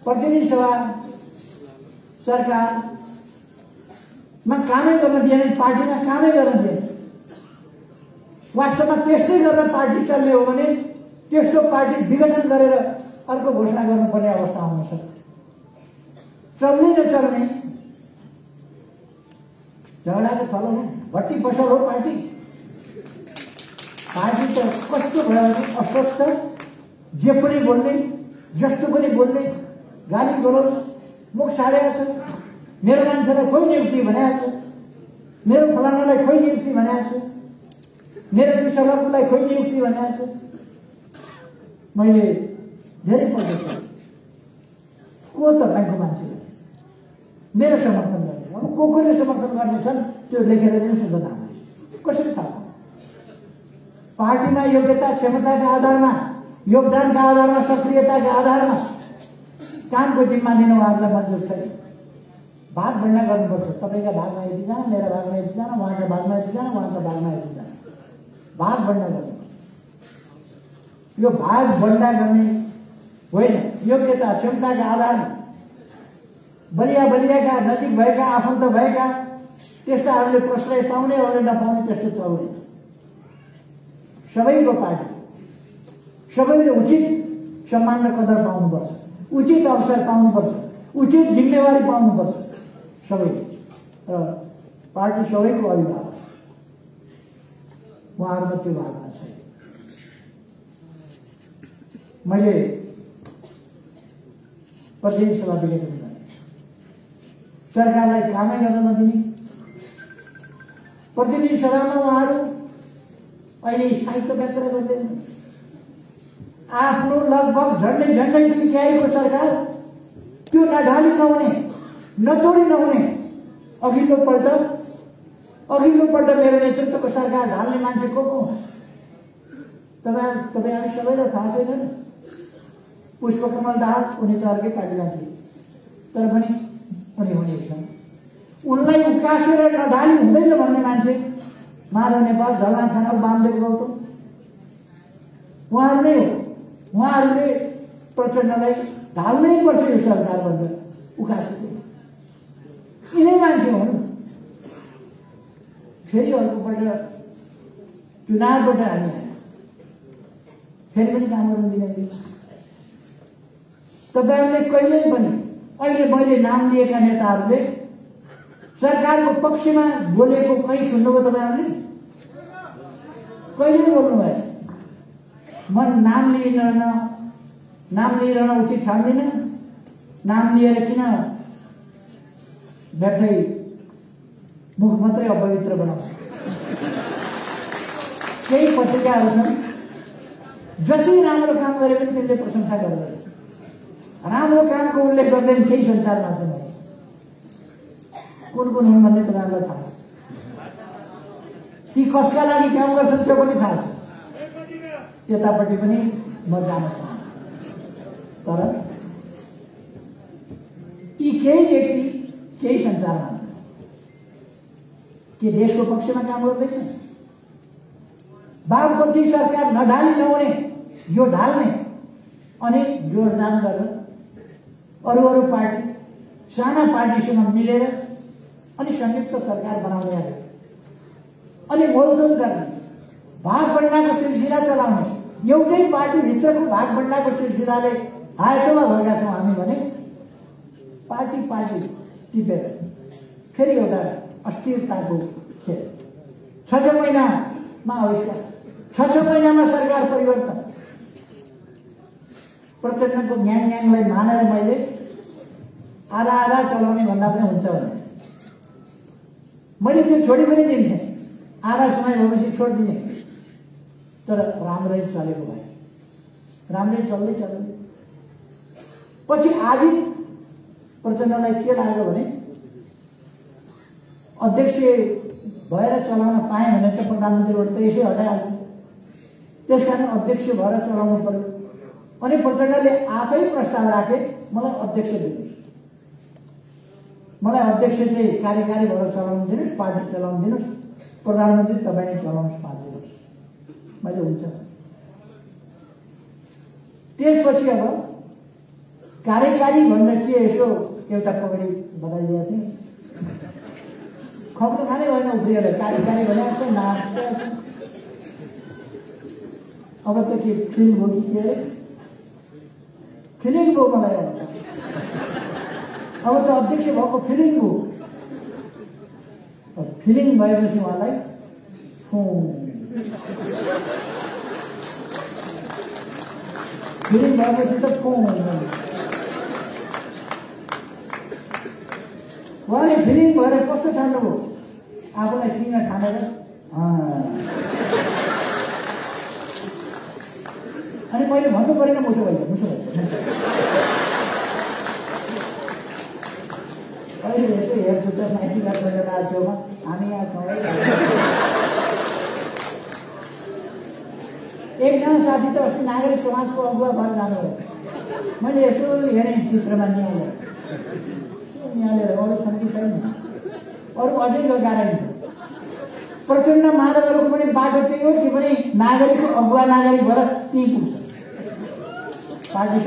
Speaker 2: प्रतिनिधि सभा सरकारमा कामै गर्न दिएन, पार्टीमा कामै गर्न दिएन। वास्तवमा त्यस्तै गरेर पार्टी चल्ने हो भने त्यस्तो पार्टी विघटन गरेर अर्को घोषणा गर्नुपर्ने अवस्था आउन सक्छ। चल्ने नचल्ने झगडाको थलो हो, भट्टी पसल हो पार्टी। पार्टी त कस्तो भयो भने अस्वस्थ, जे पनि बोल्ने, जस्तो पनि बोल्ने, गाली गलोज, मुख छाडेको छ। मेरो मान्छेलाई खोइ नियुक्ति भनेको छ, मेरो फलानालाई खोइ नियुक्ति भनेको छ, मेरो कृषकलाई खोइ नियुक्ति भनेको छ। मैले धेरै पल्ट को तपाईँको मान्छे मेरो समर्थन गर्ने, अब कोले समर्थन गर्नेछन् त्यो लेखेर दिनु सूचना कसरी थाहा? पार्टीमा योग्यता क्षमताका आधारमा, योगदानका आधारमा, सक्रियताका आधारमा कामको जिम्मा दिनु उहाँहरूलाई मन्जुर छैन। भाग भण्डा गर्नुपर्छ। तपाईँका भागमा यतिजना, मेरा भागमा यतिजना, उहाँका भागमा यतिजना, उहाँका भागमा यतिजना, भाग भण्डा गर्नु। यो भाग भण्डा गर्ने होइन, योग्यता क्षमताका आधारमा बलियाका, नजिक भएका, आफन्त भएका त्यस्ताहरूले प्रश्रय पाउने, अरूले नपाउने त्यस्तो चल्दैन। सबैको पार्टी, सबैले उचित सम्मान र कदर पाउनुपर्छ, उचित अवसर पाउनुपर्छ, उचित जिम्मेवारी पाउनुपर्छ सबैले। र पार्टी सबैको अभिभावक, उहाँहरूमा त्यो भावना छैन। मैले प्रतिनिधि सभा विघटन गरेँ, सरकारलाई कामै गर्न नदिने। प्रतिनिधि सभामा उहाँहरू अहिले स्थायित्व व्यक्त गर्दैन। आफ्नो लगभग झन्डै 2 तिहाईको सरकार, त्यो नढाली नहुने, नतोडी नहुने, अघिल्लो पल्ट मेरो नेतृत्वको सरकार ढाल्ने मान्छे को हो? तपाईँ सबैलाई थाहा छैन। पुष्पकमल दाहाल, उनी त अर्कै पार्टीमा थिए, तर पनि उनी हुने छन्। उनलाई उकासेर नढाली हुँदैन भन्ने मान्छे माधव नेपाल, झलनाथ खनाल, वामदेव गौतम उहाँहरू नै हो। उहाँहरूले प्रचण्डलाई ढाल्नै पर्छ यो सरकार भनेर उकासेको यिनै मान्छे हुन्। फेरि अर्कोपल्ट चुनावबाट हामी आयो, फेरि पनि काम गर्न दिँदैन। तपाईँहरूले कहिल्यै पनि, अहिले मैले नाम लिएका नेताहरूले सरकारको पक्षमा बोलेको कहीँ सुन्नुभयो? तपाईँहरूले कहिले बोल्नु भयो? म नाम लिइरहन उचित ठान्दिनँ। नाम लिएर किन व्यर्थै मुख मात्रै अपवित्र बनाउँछ। केही पत्रिकाहरू छन् जति राम्रो काम गरे पनि त्यसले प्रशंसा गर्दैन, राम्रो कामको उल्लेख गर्दैन केही सञ्चार माध्यममा। कुन कुन हुन् भन्ने तपाईँहरूलाई थाहा छ, ती कसका लागि काम गर्छन् त्यो पनि थाहा छ। त्यतापट्टि पनि म जान चाहन्छु। तर यी केही व्यक्ति केही सञ्चार माध्यम के देशको पक्षमा काम गर्दैछन्। वामपन्थी सरकार नढाली नहुने यो ढाल्ने अनेक जोडदान गरेर अरू पार्टी साना पार्टीसँग मिलेर अनि संयुक्त सरकार बनाउने आयो। अनि मोलतोल गर्ने भागभण्डाको सिलसिला चलाउने एउटै पार्टीभित्रको भागभण्डाको सिलसिलाले आयतोमा भएका छौँ हामी भने पार्टी टिपेर फेरि एउटा अस्थिरताको खेल। 6 महिनामा अविश्वास, 6 महिनामा सरकार परिवर्तन। प्रचण्डको न्याङलाई मानेर मैले आधा चलाउने भन्दा पनि हुन्छ भने मैले त्यो छोडी पनि दिन्थेँ, आधा समय भएपछि छोडिदिने। तर राम्रै चलेको भए, राम्रै चल्दै पछि आदि प्रचण्डलाई के लाग्यो भने अध्यक्ष भएर चलाउन पाएँ भने त प्रधानमन्त्रीबाट त यसै हटाइहाल्छ, त्यसकारण अध्यक्ष भएर चलाउनु पर्यो। अनि प्रचण्डले आफै प्रस्ताव राखे मलाई अध्यक्ष दिनुहोस्, मलाई अध्यक्ष चाहिँ कार्यकारी भएर चलाउनु दिनुहोस्, पार्टी चलाउनु दिनुहोस्, प्रधानमन्त्री तपाईँ नै चलाउनुहोस् 5 दिनुहोस्। मैले हुन्छ। त्यसपछि अब कार्यकारी भनेर के यसो एउटा पगडी बताइदिएको थिएँ, खप्नु खानै भएन उफ्रिएर कार्यकारी भनेको छ नाच्छ। अब त के फिल्म हो कि के फिलिङ भयो मलाई। अब त अध्यक्ष भएको फिलिङ हो। फिलिङ भएपछि उहाँलाई फिलिङ भएपछि त उहाँले फिलिङ भएर कस्तो ठान्नुभयो, आफूलाई सिंह ठानेर अनि मैले भन्नु परेन मुसो भयो। अहिले यसो हेर्छु त 90 लाख जनता छेउमा हामी यहाँ छौँ। एकजना साथी त अस्ति नागरिक समाजको अगुवा भएर जानुभयो। मैले यसो हेरेँ चित्रमा निहालेर अरू छन् कि छैन, अरू अझै गाह्रो। प्रचण्ड माधवहरूको पनि बाटो त्यही हो कि पनि नागरिकको अगुवा नागरिक भएर त्यहीँ पुग्छ। पार्टी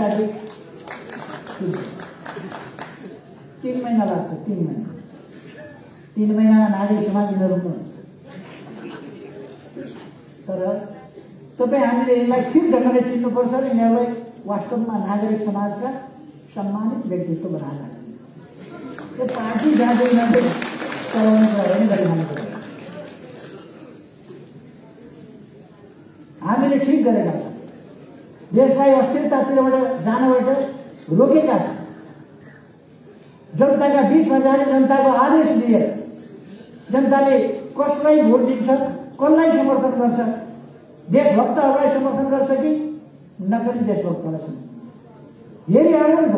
Speaker 2: 3 महिना लाग्छ, 3 महिनामा नागरिक समाज यिनीहरू। तर तपाईँ हामीले यसलाई ठिक ढङ्गले चिन्नुपर्छ र यिनीहरूलाई वास्तवमा नागरिक समाजका सम्मानित व्यक्तित्व बनाएर यो पार्टी जाँदै चलाउनु पर्यो भने गरिरहनु पर्यो। हामीले ठिक गरेका छौँ, देशलाई अस्थिरतातिरबाट जानबाट रोकेका छौँ। जनताका बिचमा जाने, जनताको आदेश दिएर जनताले कसलाई भोट दिन्छ, कसलाई समर्थन गर्छ, देशभक्तहरूलाई समर्थन गर्छ कि नकली देशभक्तहरूलाई हेरिहाल्नु नि त।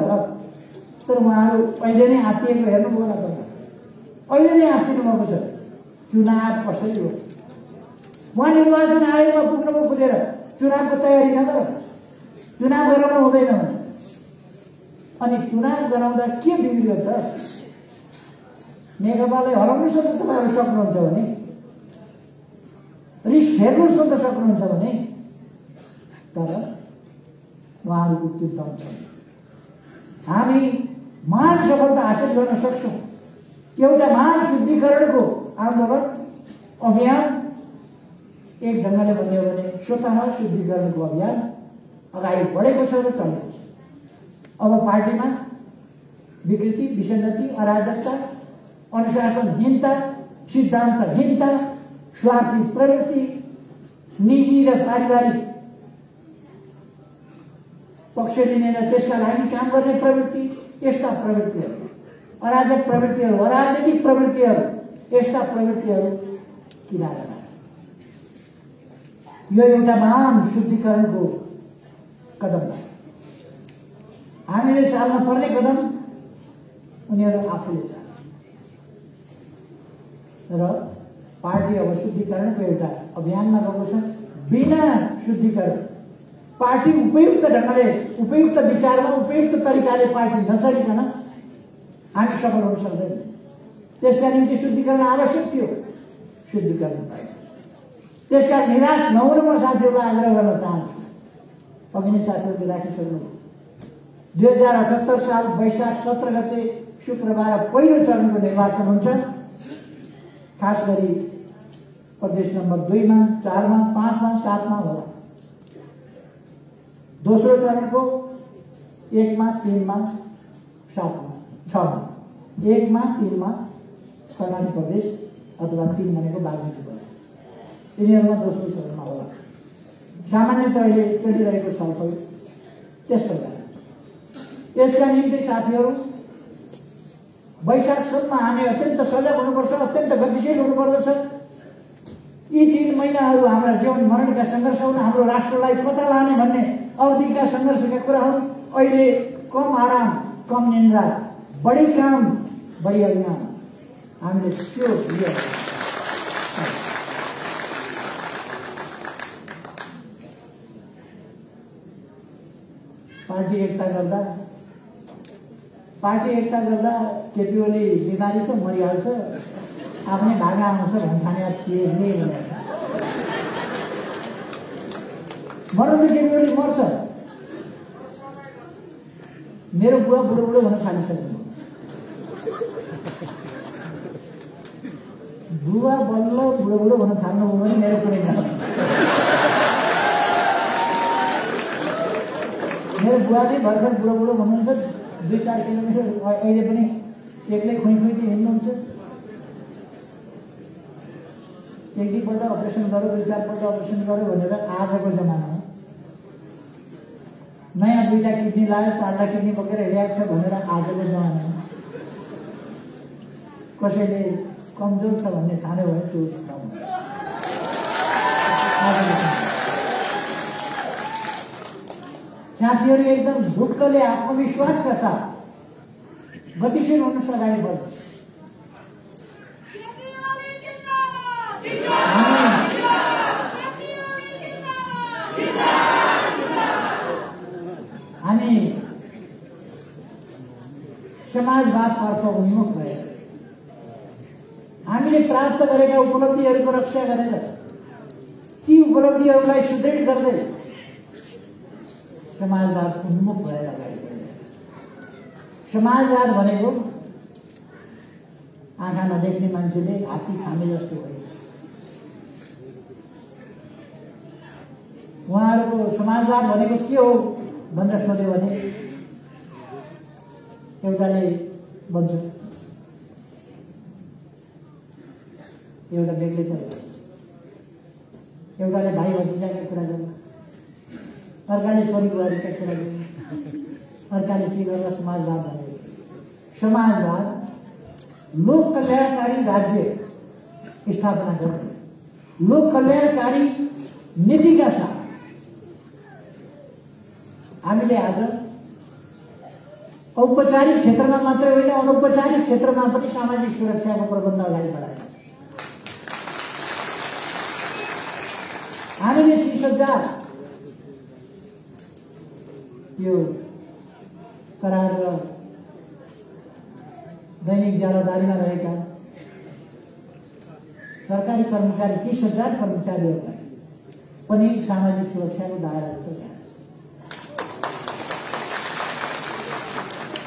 Speaker 2: तर उहाँहरू अहिले नै आत्तिएको हेर्नुभयो होला, अहिले नै आत्तिनु भएको छ। चुनाव कसरी हो, उहाँ निर्वाचन आयोगमा पुग्नुभयो खुलेर चुनावको तयारी नगर, चुनाव गराउनु हुँदैन भने। अनि चुनाव गराउँदा के बिग्रियो त? नेकपालाई हराउनुहोस् न तपाईँहरू सक्नुहुन्छ भने, रिस फेर्नुहोस् न त सक्नुहुन्छ भने। तर उहाँहरूको त्यो दम छ। हामी महान सफलता हासिल गर्न सक्छौँ। एउटा महान शुद्धिकरणको आन्दोलन अभियान एक ढङ्गले भन्यो भने स्वतः शुद्धिकरणको अभियान अगाडि बढेको छ र चलेको छ। अब पार्टीमा विकृति, विसङ्गति, अराजकता, अनुशासनहीनता, सिद्धान्तहीनता, स्वार्थी प्रवृत्ति, निजी र पारिवारिक पक्ष लिने र त्यसका लागि काम गर्ने प्रवृत्ति, यस्ता प्रवृत्तिहरू, अराजक प्रवृत्तिहरू, अराजनीतिक प्रवृत्तिहरू, यस्ता प्रवृत्तिहरू किनारमा। यो एउटा महान शुद्धिकरणको कदम हो। हामीले चाल्न पर्ने कदम उनीहरू आफूले चाल्छ र पार्टी अब शुद्धिकरणको एउटा अभियानमा गएको छ। बिना शुद्धिकरण पार्टी उपयुक्त ढङ्गले, उपयुक्त विचारमा, उपयुक्त तरिकाले पार्टी नचलिकन हामी सफल हुन सक्दैन। त्यसका निम्ति शुद्धिकरण आवश्यक थियो, शुद्धिकरण भयो। त्यसका निराश नहुन म साथीहरूलाई आग्रह गर्न चाहन्छु। अघि नै साथीहरूले राखिसक्नु। 2078 साल वैशाख 17 गते शुक्रबार पहिलो चरणको निर्वाचन हुन्छ। खास गरी प्रदेश नम्बर 2 मा, 4 मा, 5 मा, 7 मा होला। दोस्रो चरणको 1 मा, 3 मा, 7 मा, 6 मा, 1 मा, 3 मा कर्णाली प्रदेश अथवा 3 भनेको बागमती प्रदेश, यिनीहरूमा दोस्रो चरणमा होला। सामान्यतः अहिले चलिरहेको छलफल त्यस्तो भयो। यसका निम्ति साथीहरू वैशाख 7 मा हामी अत्यन्त सजग हुनुपर्छ, अत्यन्त गतिशील हुनुपर्दछ। यी 3 महिनाहरू हाम्रा जीवन मरणका सङ्घर्ष हुन्। हाम्रो राष्ट्रलाई कता लाने भन्ने अवधिका सङ्घर्षका कुराहरू। अहिले कम आराम, कम निन्द्रा, बढी काम, बढी अभिमान, हामीले त्यो लिएर पार्टी एकता गर्दा केपी ओली बिमारी छ, मरिहाल्छ, आफ्नै भागा आउँछ भन्ने थिए नै मर्नु त केपी ओली मर्छ। मेरो बुवा बुढो हुन थालिसक्नु। बुवा बल्ल बुढो हुन थाल्नु हो भने मेरो कुरै नहोस्। मेरो बुवा चाहिँ भर्खर बुढो हुनुहुन्छ, 2-4 किलोमिटर अहिले पनि एक्लै खुइखुइती हिँड्नुहुन्छ। एक दुईपल्ट अपरेसन गर्यो, 2-4 पल्ट अपरेसन गर्यो भनेर आजको जमानामा नयाँ 2टा किडनी लायो, 4टा किडनी बोकेर हिँडेको छ भनेर आजको जमानामा कसैले कमजोर छ भन्ने ठान्यो भने त्यो साथीहरू एकदम ढुक्कले आत्मविश्वासका साथ गतिशील हुनुस्, अगाडि बढ्नुहोस्। हामी समाजवादतर्फ उन्मुख भएर हामीले प्राप्त गरेका उपलब्धिहरूको रक्षा गरेर ती उपलब्धिहरूलाई सुदृढ गर्दै समाजवाद उन्मुख भएर अगाडि बढ्ने। समाजवाद भनेको आँखामा देख्ने मान्छेले हात्ती छामे जस्तो भयो। उहाँहरूको समाजवाद भनेको के हो भनेर सोध्यो भने एउटाले भन्छ एउटा बेग्लै परिवार, एउटाले भाइ भतिजाका कुरा गर्नु, अर्काले छोरी बुहारीका कुरा गर्नु, अर्काले के गर्दा समाजवाद भनेको। समाजवाद लोक कल्याणकारी राज्य स्थापना गर्ने, लोक कल्याणकारी नीतिका साथ हामीले आज औपचारिक क्षेत्रमा मात्र होइन, अनौपचारिक क्षेत्रमा पनि सामाजिक सुरक्षाको प्रबन्ध अगाडि बढायौँ। हामीले 30,000 यो करार र दैनिक ज्यालादारीमा रहेका सरकारी कर्मचारी 30,000 कर्मचारीहरूलाई पनि सामाजिक सुरक्षाको दायराभित्र ल्यायौँ।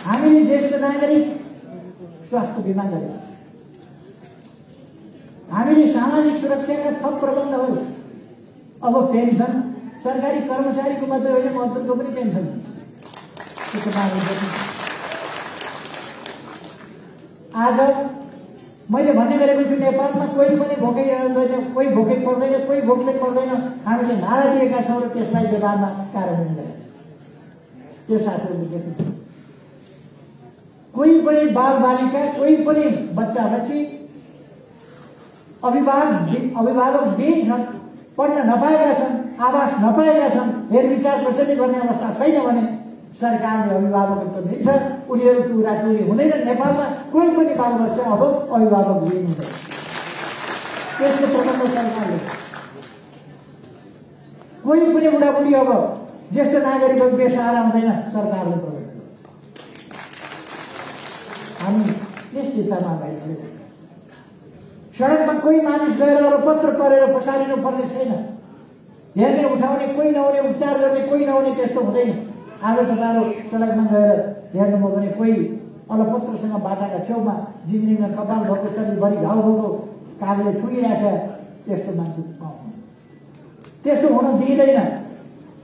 Speaker 2: हामीले ज्येष्ठ नागरिक स्वास्थ्य बिमा गरेका, हामीले सामाजिक सुरक्षाका थप प्रबन्धहरू, अब पेन्सन सरकारी कर्मचारीको मात्रै होइन, मजदुरको पनि पेन्सन आज मैले भन्ने गरेको छु, नेपालमा कोही पनि भोकै रहँदैन, कोही भोकै पर्दैन, कोही भोकले पर्दैन। हामीले नारा दिएका छौँ र त्यसलाई व्यवहारमा कार्यान्वयन गरेका। त्यो साथीहरूले देख्नु। कोही पनि बाल बालिका, कोही पनि बच्चा बच्ची अभिभावक विहीन छन्, पढ्न नपाएका छन्, आवास नपाएका छन्, हेरविचार कसैले गर्ने अवस्था छैन भने सरकारले अभिभावकत्व दिन्छ, उनीहरू टुराटुरी हुँदैन। नेपालमा कोही पनि बालबच्चा अब अभिभावक विहीन हुँदैन। त्यसको प्रबन्ध सरकारले, कोही पनि बुढाबुढी अब ज्येष्ठ नागरिकको बेसहारा हुँदैन, सरकारले प्रबन्ध गर्छ। हामी यस दिशामा अगाडि बढ्छौँ। सडकमा कोही मानिस गएर पत्र परेर पसारिनु पर्ने छैन। हेर्ने उठाउने कोही नहुने, उपचार गर्ने कोही नहुने, त्यस्तो हुँदैन। आज तपाईँहरू सडकमा गएर हेर्नुभयो भने कोही अलपत्रसँग बाटाका छेउमा जिम्रीमा कपाल भएको शरीरभरि घाउ भएको कागले ठुगिरहेका त्यस्तो मान्छे पाउँछौँ। त्यस्तो हुन दिँदैन।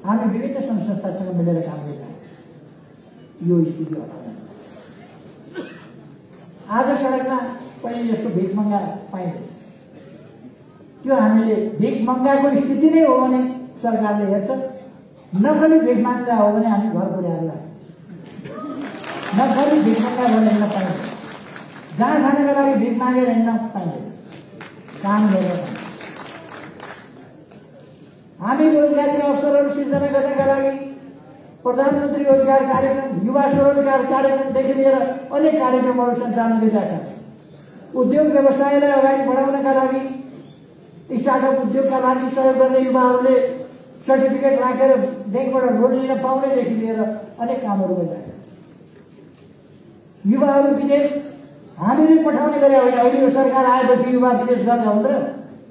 Speaker 2: हामी विभिन्न सङ्घ संस्थासँग मिलेर काम गरिरहेको यो स्थिति होला। आज सडकमा पहिले यस्तो भिखमङ्गा पाइँदैन। त्यो हामीले भिखमङ्गाको स्थिति नै हो भने सरकारले हेर्छ, नकली भिखमङ्गा हो भने हामी घर पुर्याएर नकली भिखमङ्गा भने हिँड्न पाइँदैन। जहाँ खानका लागि भिख मागेर हिँड्न पाइँदैन, काम गरेर। हामी रोजगारी अवसरहरू सिर्जना गर्नका लागि प्रधानमन्त्री रोजगार कार्यक्रम, युवा स्वरोजगार कार्यक्रमदेखि लिएर अनेक कार्यक्रमहरू सञ्चालन गरिरहेका छौँ। उद्योग व्यवसायलाई अगाडि बढाउनका लागि, स्टार्टअप उद्योगका लागि सहयोग गर्ने युवाहरूले सर्टिफिकेट राखेर ब्याङ्कबाट लोन लिन पाउनेदेखि लिएर अनेक कामहरू गरिरहेका छौँ। युवाहरू विदेश हामीले पठाउने गरे होइन। अहिले यो सरकार आएपछि युवा विदेश गर्ने हुँदैन।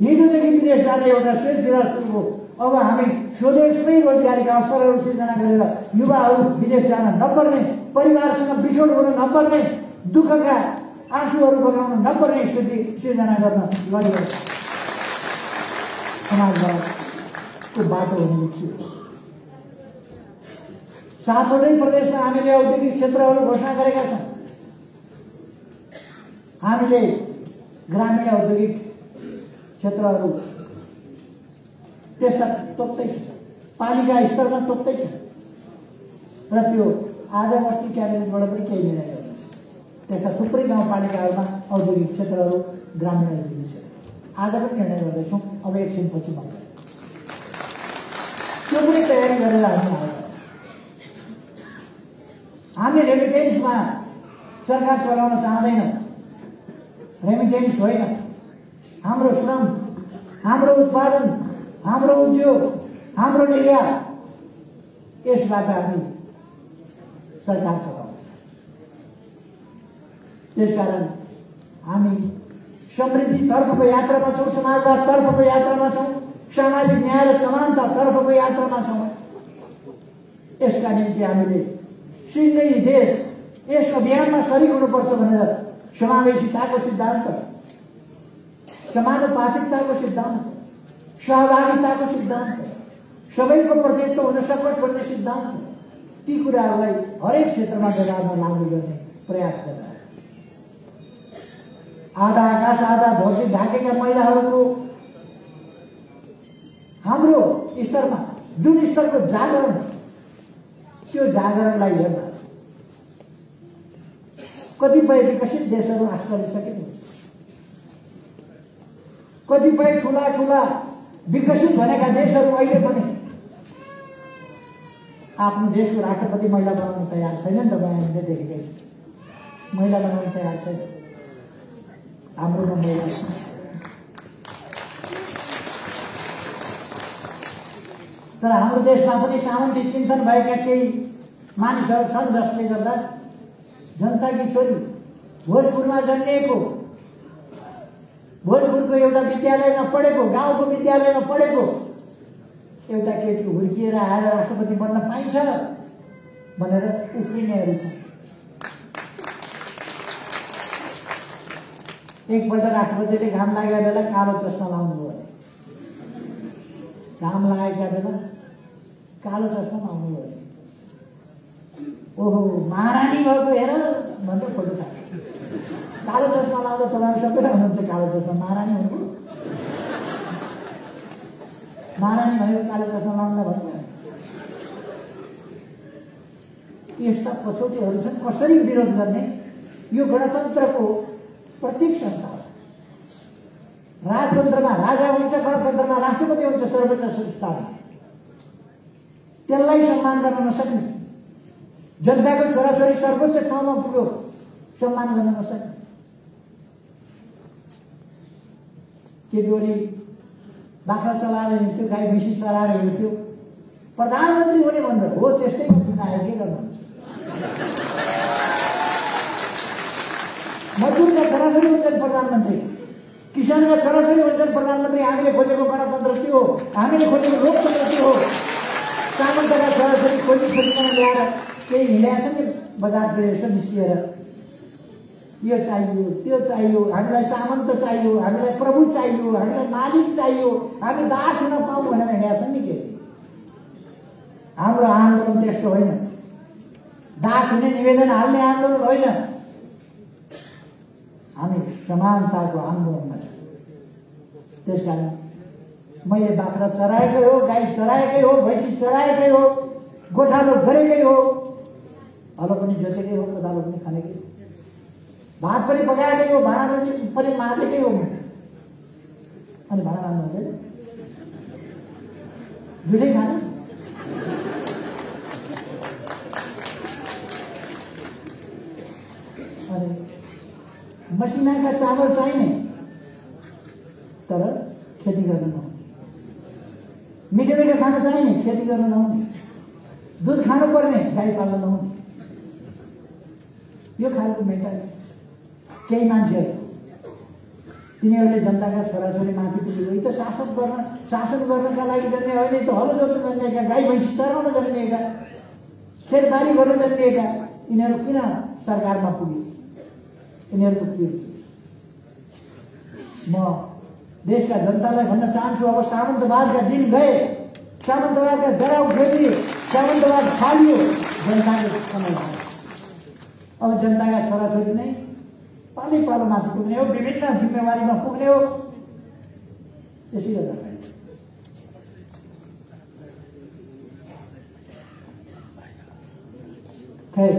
Speaker 2: हिजोदेखि विदेश जाने एउटा सिलसिला सुरु हो। अब हामी स्वदेशमै रोजगारीका अवसरहरू सिर्जना गरेर युवाहरू विदेश जान नपर्ने, परिवारसँग बिछोड हुन नपर्ने, दुःखका आँसुहरू बगाउन नपर्ने स्थिति सिर्जना गर्न गरियो। समाजवादको बाटो हुनु थियो। 7वटै प्रदेशमा हामीले औद्योगिक क्षेत्रहरू घोषणा गरेका छौँ। हामीले ग्रामीण औद्योगिक क्षेत्रहरू त्यस्ता तोक्दैछ, पालिका स्तरमा तोक्दैछ र त्यो आज बस्ती क्याबिनेटबाट पनि केही निर्णय गर्दैछ। त्यस्ता थुप्रै गाउँपालिकाहरूमा औद्योगिक क्षेत्रहरू, ग्रामीण औद्योगिक क्षेत्र आज पनि निर्णय गर्दैछौँ। अब एकछिनपछि म त्यो पनि तयारी गरेर हामी रेमिटेन्समा सरकार चलाउन चाहँदैन। रेमिटेन्स होइन, हाम्रो श्रम, हाम्रो उत्पादन, हाम्रो उद्योग, हाम्रो निर्यात, यसबाट हामी सरकार चलाउँछ। त्यसकारण हामी समृद्धितर्फको यात्रामा छौँ, समाजवादतर्फको यात्रामा छौँ, सामाजिक न्याय र समानतातर्फको यात्रामा छौँ। यसका निम्ति हामीले सिङ्गै देश यस अभियानमा सरिक हुनुपर्छ भनेर समावेशिताको सिद्धान्त, समानुपातिकताको सिद्धान्त, सहभागिताको सिद्धान्त, सबैको प्रतिनिधित्व हुन सकोस् भन्ने सिद्धान्त, ती कुराहरूलाई हरेक क्षेत्रमा व्यवहारमा लागू गर्ने प्रयास गर्दा आधा आकाश आधा धरती ढाकेका महिलाहरूको हाम्रो स्तरमा जुन स्तरको जागरण, त्यो जागरणलाई हेर्दा कतिपय विकसित देशहरू आश्चर्यचकित हुन्छ। कतिपय ठुला ठुला विकसित भनेका देशहरू अहिले पनि आफ्नो देशको राष्ट्रपति महिला बनाउन तयार छैनन्। तपाईँ हामीले देखेकै छौँ, महिला बनाउन तयार छैन। हाम्रोमा महिला छ। तर हाम्रो देशमा पनि सामन्ती चिन्तन भएका केही मानिसहरू छन् जसले गर्दा जनताकी छोरी भोजपुरमा जन्मिएको, भोजपुरको एउटा विद्यालयमा पढेको, गाउँको विद्यालयमा पढेको एउटा केटी हुर्किएर आएर राष्ट्रपति बन्न पाइन्छ भनेर उफ्रिनेहरू छन्। एकपल्ट राष्ट्रपतिले घाम लागेको बेला कालो चस्मा लाउनु भयो। घाम लागेका बेला कालो चस्मा लाउनु भयो। ओहो महारानी भएको हेर भनेर फोटो खायो। कालो चस्मा लाउँदा तपाईँहरू सबैलाई हुनुहुन्छ कालो चस्मा, महारानी हुनुभयो। महारानी भनेको कालो चस्मा लाउँदा भन्छ। यस्ता पछौटेहरू छन् कसरी विरोध गर्ने? यो गणतन्त्रको प्रतीक संस्था हो। राजतन्त्रमा राजा हुन्छ, गणतन्त्रमा राष्ट्रपति हुन्छ, सर्वोच्च संस्थान। त्यसलाई सम्मान गर्न नसक्ने, जनताको छोराछोरी सर्वोच्च ठाउँमा पुग्यो सम्मान गर्न नसक्ने, केपी ओली बाख्रा चलाएर हिँड्थ्यो, गाई भैँसी चलाएर हिँड्थ्यो, प्रधानमन्त्री हुने भनेर हो त्यस्तै आयो के गर्नुहुन्छ? मजदुरका छोराछोरी हुन्छन् प्रधानमन्त्री, किसानका छोराछोरी हुन्छन् प्रधानमन्त्री। हामीले खोजेको गणतन्त्र त्यो हो, हामीले खोजेको लोकतन्त्र त्यो हो। सामन्तका छोराछोरी खोजिकन ल्याएर केही हिँडेका छन् नि बजारतिर यसो निस्किएर, यो चाहियो त्यो चाहियो, हामीलाई सामन्त चाहियो, हामीलाई प्रभु चाहियो, हामीलाई मालिक चाहियो, हामी दास हुन पाऊँ भनेर हिँडेका छन् नि। के हाम्रो आन्दोलन त्यस्तो होइन, दास हुने निवेदन हाल्ने आन्दोलन होइन, हामी समानताको आन्दोलनमा छौँ। त्यसकारण मैले बाख्रा चराएकै हो, गाई चराएकै हो, भैँसी चराएकै हो, गोठालो गरेकै हो, हलो पनि जोतेकै हो, कोदालो पनि खानेकै, भात पनि पकाएकै हो, भाँडा पनि माझेकै हो। अनि भाँडा मान्नु हुँदैन, झुटै खाने। अनि मसिनाका चामल चाहिने तर खेती गर्न नहुने, मिठो मिठो खाना चाहिने खेती गर्न नहुने, दुध खानु पर्ने गाई पाल्न नहुने, यो खालको मेन्टालिटी केही मान्छेहरू तिनीहरूले जनताका छोराछोरी माथि पुगेको त शासन गर्नका लागि जन्मे होइन, त हलो जोत्न जन्मिएका, गाई भैँसी चराउन जन्मिएका, खेतबारी गर्न जन्मिएका यिनीहरू किन सरकारमा पुगे? यिनीहरूको के? म देशका जनतालाई भन्न चाहन्छु, अब सामन्तवादका दिन गए, सामन्तवादका जरा उखेलिए, सामन्तवाद फालियो, जनताको समय आयो। अब जनताका छोराछोरी नै पालै पालोमाथि पुग्ने हो, विभिन्न जिम्मेवारीमा पुग्ने हो। त्यसै गर्दा खैर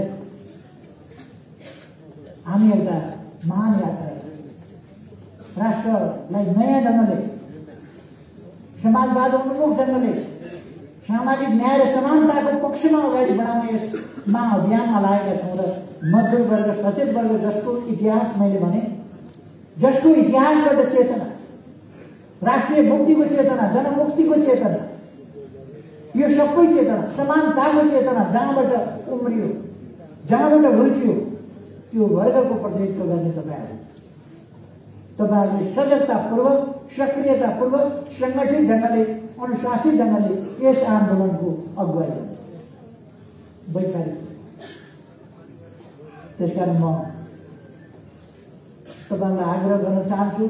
Speaker 2: हामी एउटा महान यात्रा, राष्ट्रलाई नयाँ ढङ्गले, समाजवाद उन्मुख ढङ्गले, सामाजिक न्याय र समानताको पक्षमा अगाडि बढाउने यस महाअभियानमा लागेका छौँ। र मजदुर वर्ग, सचेत वर्ग जसको इतिहास मैले भने, जसको इतिहासबाट चेतना, राष्ट्रिय मुक्तिको चेतना, जनमुक्तिको चेतना, यो सबै चेतना, समानताको चेतना जहाँबाट उम्रियो, जहाँबाट हुर्कियो, त्यो वर्गको प्रतिनिधित्व गर्ने तपाईँहरूले सजगतापूर्वक, सक्रियतापूर्वक, सङ्गठित ढङ्गले, अनुशासित ढङ्गले यस आन्दोलनको अगुवाई गर्नु वैचारिक। त्यसकारण म तपाईँलाई आग्रह गर्न चाहन्छु,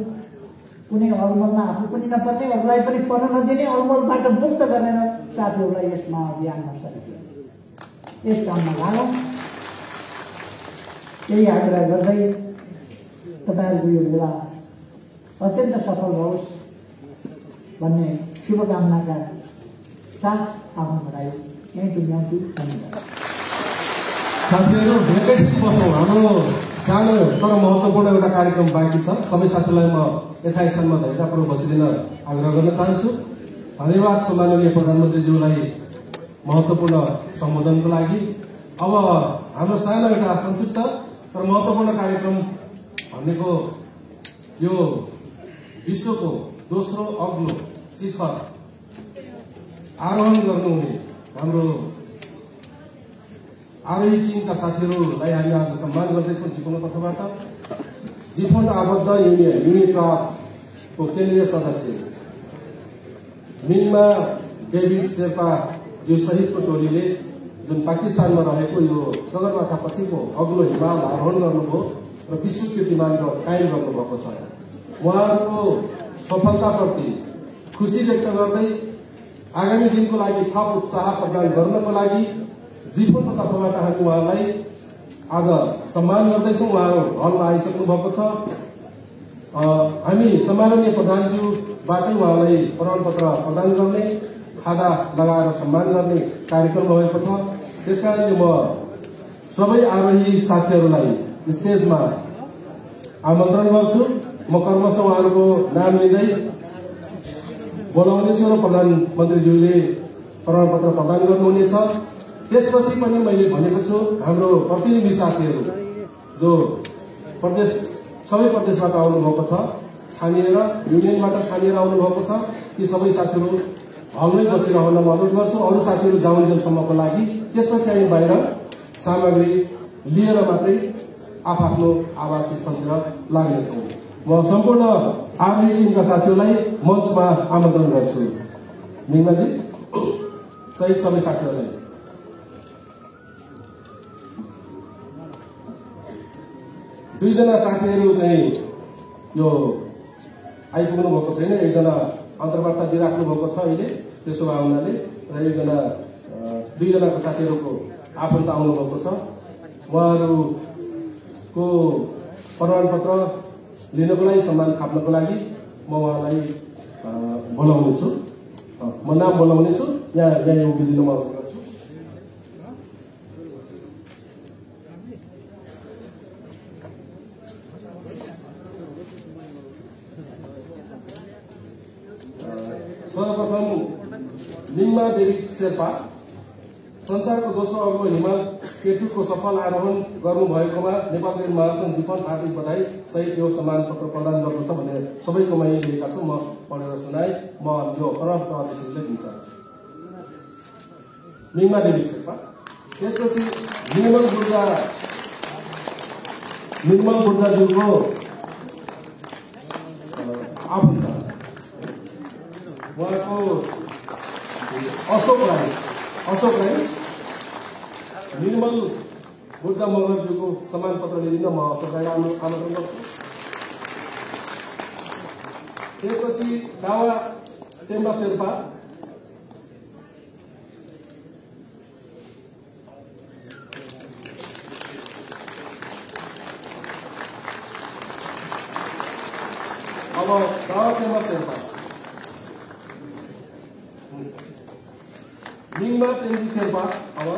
Speaker 2: कुनै अलमलमा आफू पनि नपर्ने, अरूलाई पनि पर्न नदिने, अलमलबाट मुक्त गरेर साथीहरूलाई यस महाअभियानमा साथ दिने, यस काममा लागौँ। यही आग्रह गर्दै तपाईँहरूको यो बेला अत्यन्त सफल रहोस् भन्ने शुभकामनाका साथ आफ्नो भनाइ यहीँ टुङ्ग्याउँछु। धन्यवाद।
Speaker 1: साथीहरू एकैछिन बसौँ, हाम्रो सानो तर महत्त्वपूर्ण एउटा कार्यक्रम बाँकी छ। सबै साथीलाई म यथास्थानमा धैर्यपूर्वक बसिदिन आग्रह गर्न चाहन्छु। धन्यवाद सम्माननीय प्रधानमन्त्रीज्यूलाई महत्त्वपूर्ण सम्बोधनको लागि। अब हाम्रो सानो एउटा संक्षिप्त तर महत्त्वपूर्ण कार्यक्रम भनेको यो विश्वको दोस्रो अग्लो शिखर आरोहण गर्नुहुने हाम्रो आरोही टिमका साथीहरूलाई हामी आज सम्मान गर्दैछौँ। जिफोनको तर्फबाट जिफोन आबद्ध युनियन युनिट्रको केन्द्रीय सदस्य मिङमा डेभिड शेर्पा जो सहितको टोलीले जुन पाकिस्तानमा रहेको यो सगरमाथा पछिको अग्लो हिमाल आरोहण गर्नुभयो र विश्व कीर्तिमान कायम गर्नुभएको छ। उहाँहरूको सफलताप्रति खुसी व्यक्त गर्दै आगामी दिनको लागि थप उत्साह प्रदान गर्नको लागि जिफोनको तर्फबाट हामी उहाँलाई आज सम्मान गर्दैछौँ। उहाँहरू हलमा आइसक्नु भएको छ। हामी सम्माननीय प्रधानज्यूबाटै उहाँलाई प्रमाणपत्र प्रदान गर्ने, खादा लगाएर सम्मान गर्ने कार्यक्रम रहेको छ। त्यसकारणले म सबै आरोही साथीहरूलाई स्टेजमा आमन्त्रण गर्छु। म कर्मशः उहाँहरूको नाम लिँदै बोलाउनेछु र प्रधानमन्त्रीज्यूले प्रमाणपत्र प्रदान गर्नुहुनेछ। त्यसपछि पनि मैले भनेको छु, हाम्रो प्रतिनिधि साथीहरू जो प्रदेश सबै प्रदेशबाट आउनुभएको छ, छानिएर युनियनबाट छानिएर आउनुभएको छ, ती सबै साथीहरू हलमै बसिरहन म अनुरोध गर्छु। अरू साथीहरू जाउन्जेलसम्मको लागि, त्यसपछि हामी बाहिर सामग्री लिएर मात्रै आफ्नो आवास स्थलतिर लाग्नेछौँ। म सम्पूर्ण आर्मी टिमका साथीहरूलाई मञ्चमा आमन्त्रण गर्छु। निमाजी सहित सबै साथीहरूलाई दुईजना साथीहरू चाहिँ यो आइपुग्नु भएको छैन। एकजना अन्तर्वार्ता दिइराख्नु भएको छ अहिले, त्यसो भए हुनाले र दुईजनाको साथीहरूको आफन्त आउनुभएको छ। उहाँहरूको प्रमाणपत्र लिनको लागि, सम्मान थाप्नको लागि म उहाँलाई बोलाउनेछु। म नाम बोलाउनेछु, यहाँ उभिदिन म अनुरोध गर्छु। सर्वप्रथम निम्मा देवी शेर्पा, संसारको दोस्रो अग्लो हिमाल केटुको सफल आरोहण गर्नुभएकोमा नेपाल रेल महासंघ जीवन हार्दिक बधाई सहित यो सम्मान पत्र प्रदान गर्दछ भनेर सबैकोमा यही दिएका छु। म पढेर सुनाए, म यो प्रमाणपत्र अध्यक्षले दिन्छ। निम्मा देवी शेर्पा। त्यसपछि निर्मल बुर्जाज्यूको आफन्त उहाँको अशोक राई निर्मल बुर्जा मगरज्यूको सम्मान पत्र लिन म अशोक राईलाई आमन्त्रण गर्छु। त्यसपछि दावा टेम्बा शेर्पा, अब दावा टेम्बा शेर्पा, निम्मा तेन्जी शेर्पा, अब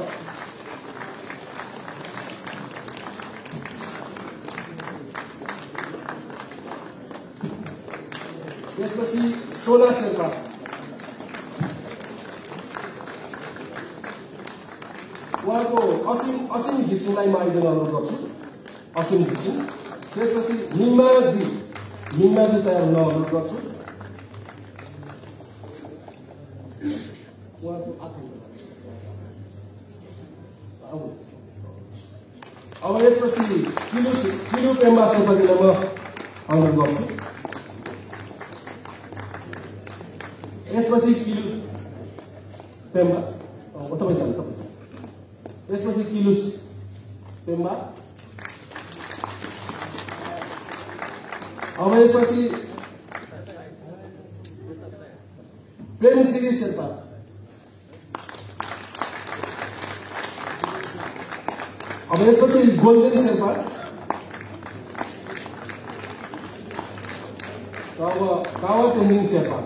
Speaker 1: त्यसपछि सोना शेर्पा, उहाँको असीम घिसिङलाई म आइदिन अनुरोध गर्छु। असीम घिसिङ। त्यसपछि निम्माजी तयार हुन अनुरोध गर्छु। अब यसपछि किलु पेम्बा शेर्पाजीलाई म अनुरोध गर्छु। यसपछि किलु पेम्बा यसपछि किलु पेम्बा। अब यसपछि प्रेमसिरी शेर्पा। अब यसपछि गोल्डेन शेर्पा। अब दावा तेन्जिङ शेर्पा।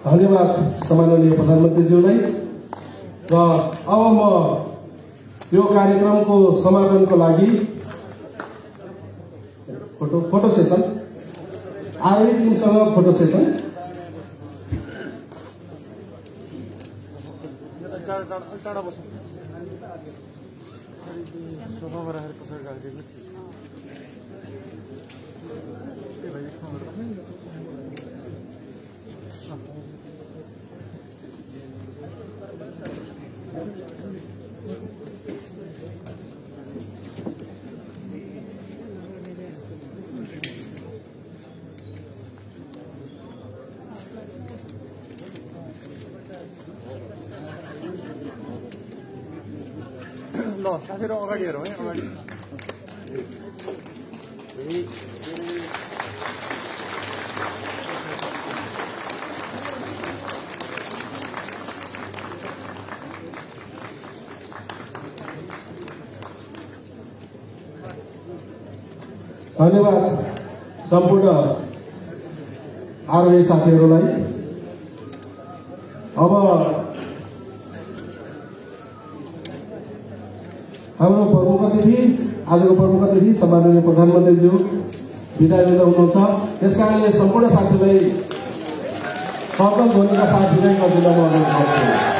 Speaker 1: धन्यवाद सम्माननीय प्रधानमन्त्रीज्यूलाई। र अब म यो कार्यक्रमको समापनको लागि फोटो सेसन, आर्मी टिमसँग फोटो सेसन।
Speaker 3: ल साथीहरु अगाडि हेरौँ है, अगाडि।
Speaker 1: धन्यवाद सम्पूर्ण आरोही साथीहरूलाई। अब हाम्रो प्रमुख अतिथि, आजको प्रमुख अतिथि सम्माननीय प्रधानमन्त्रीज्यू विदाय हुनुहुन्छ। त्यसकारणले सम्पूर्ण साथीलाई कर्तव्य ध्वनिका साथ विदाय गरिदिन म अनुरोध गर्छु।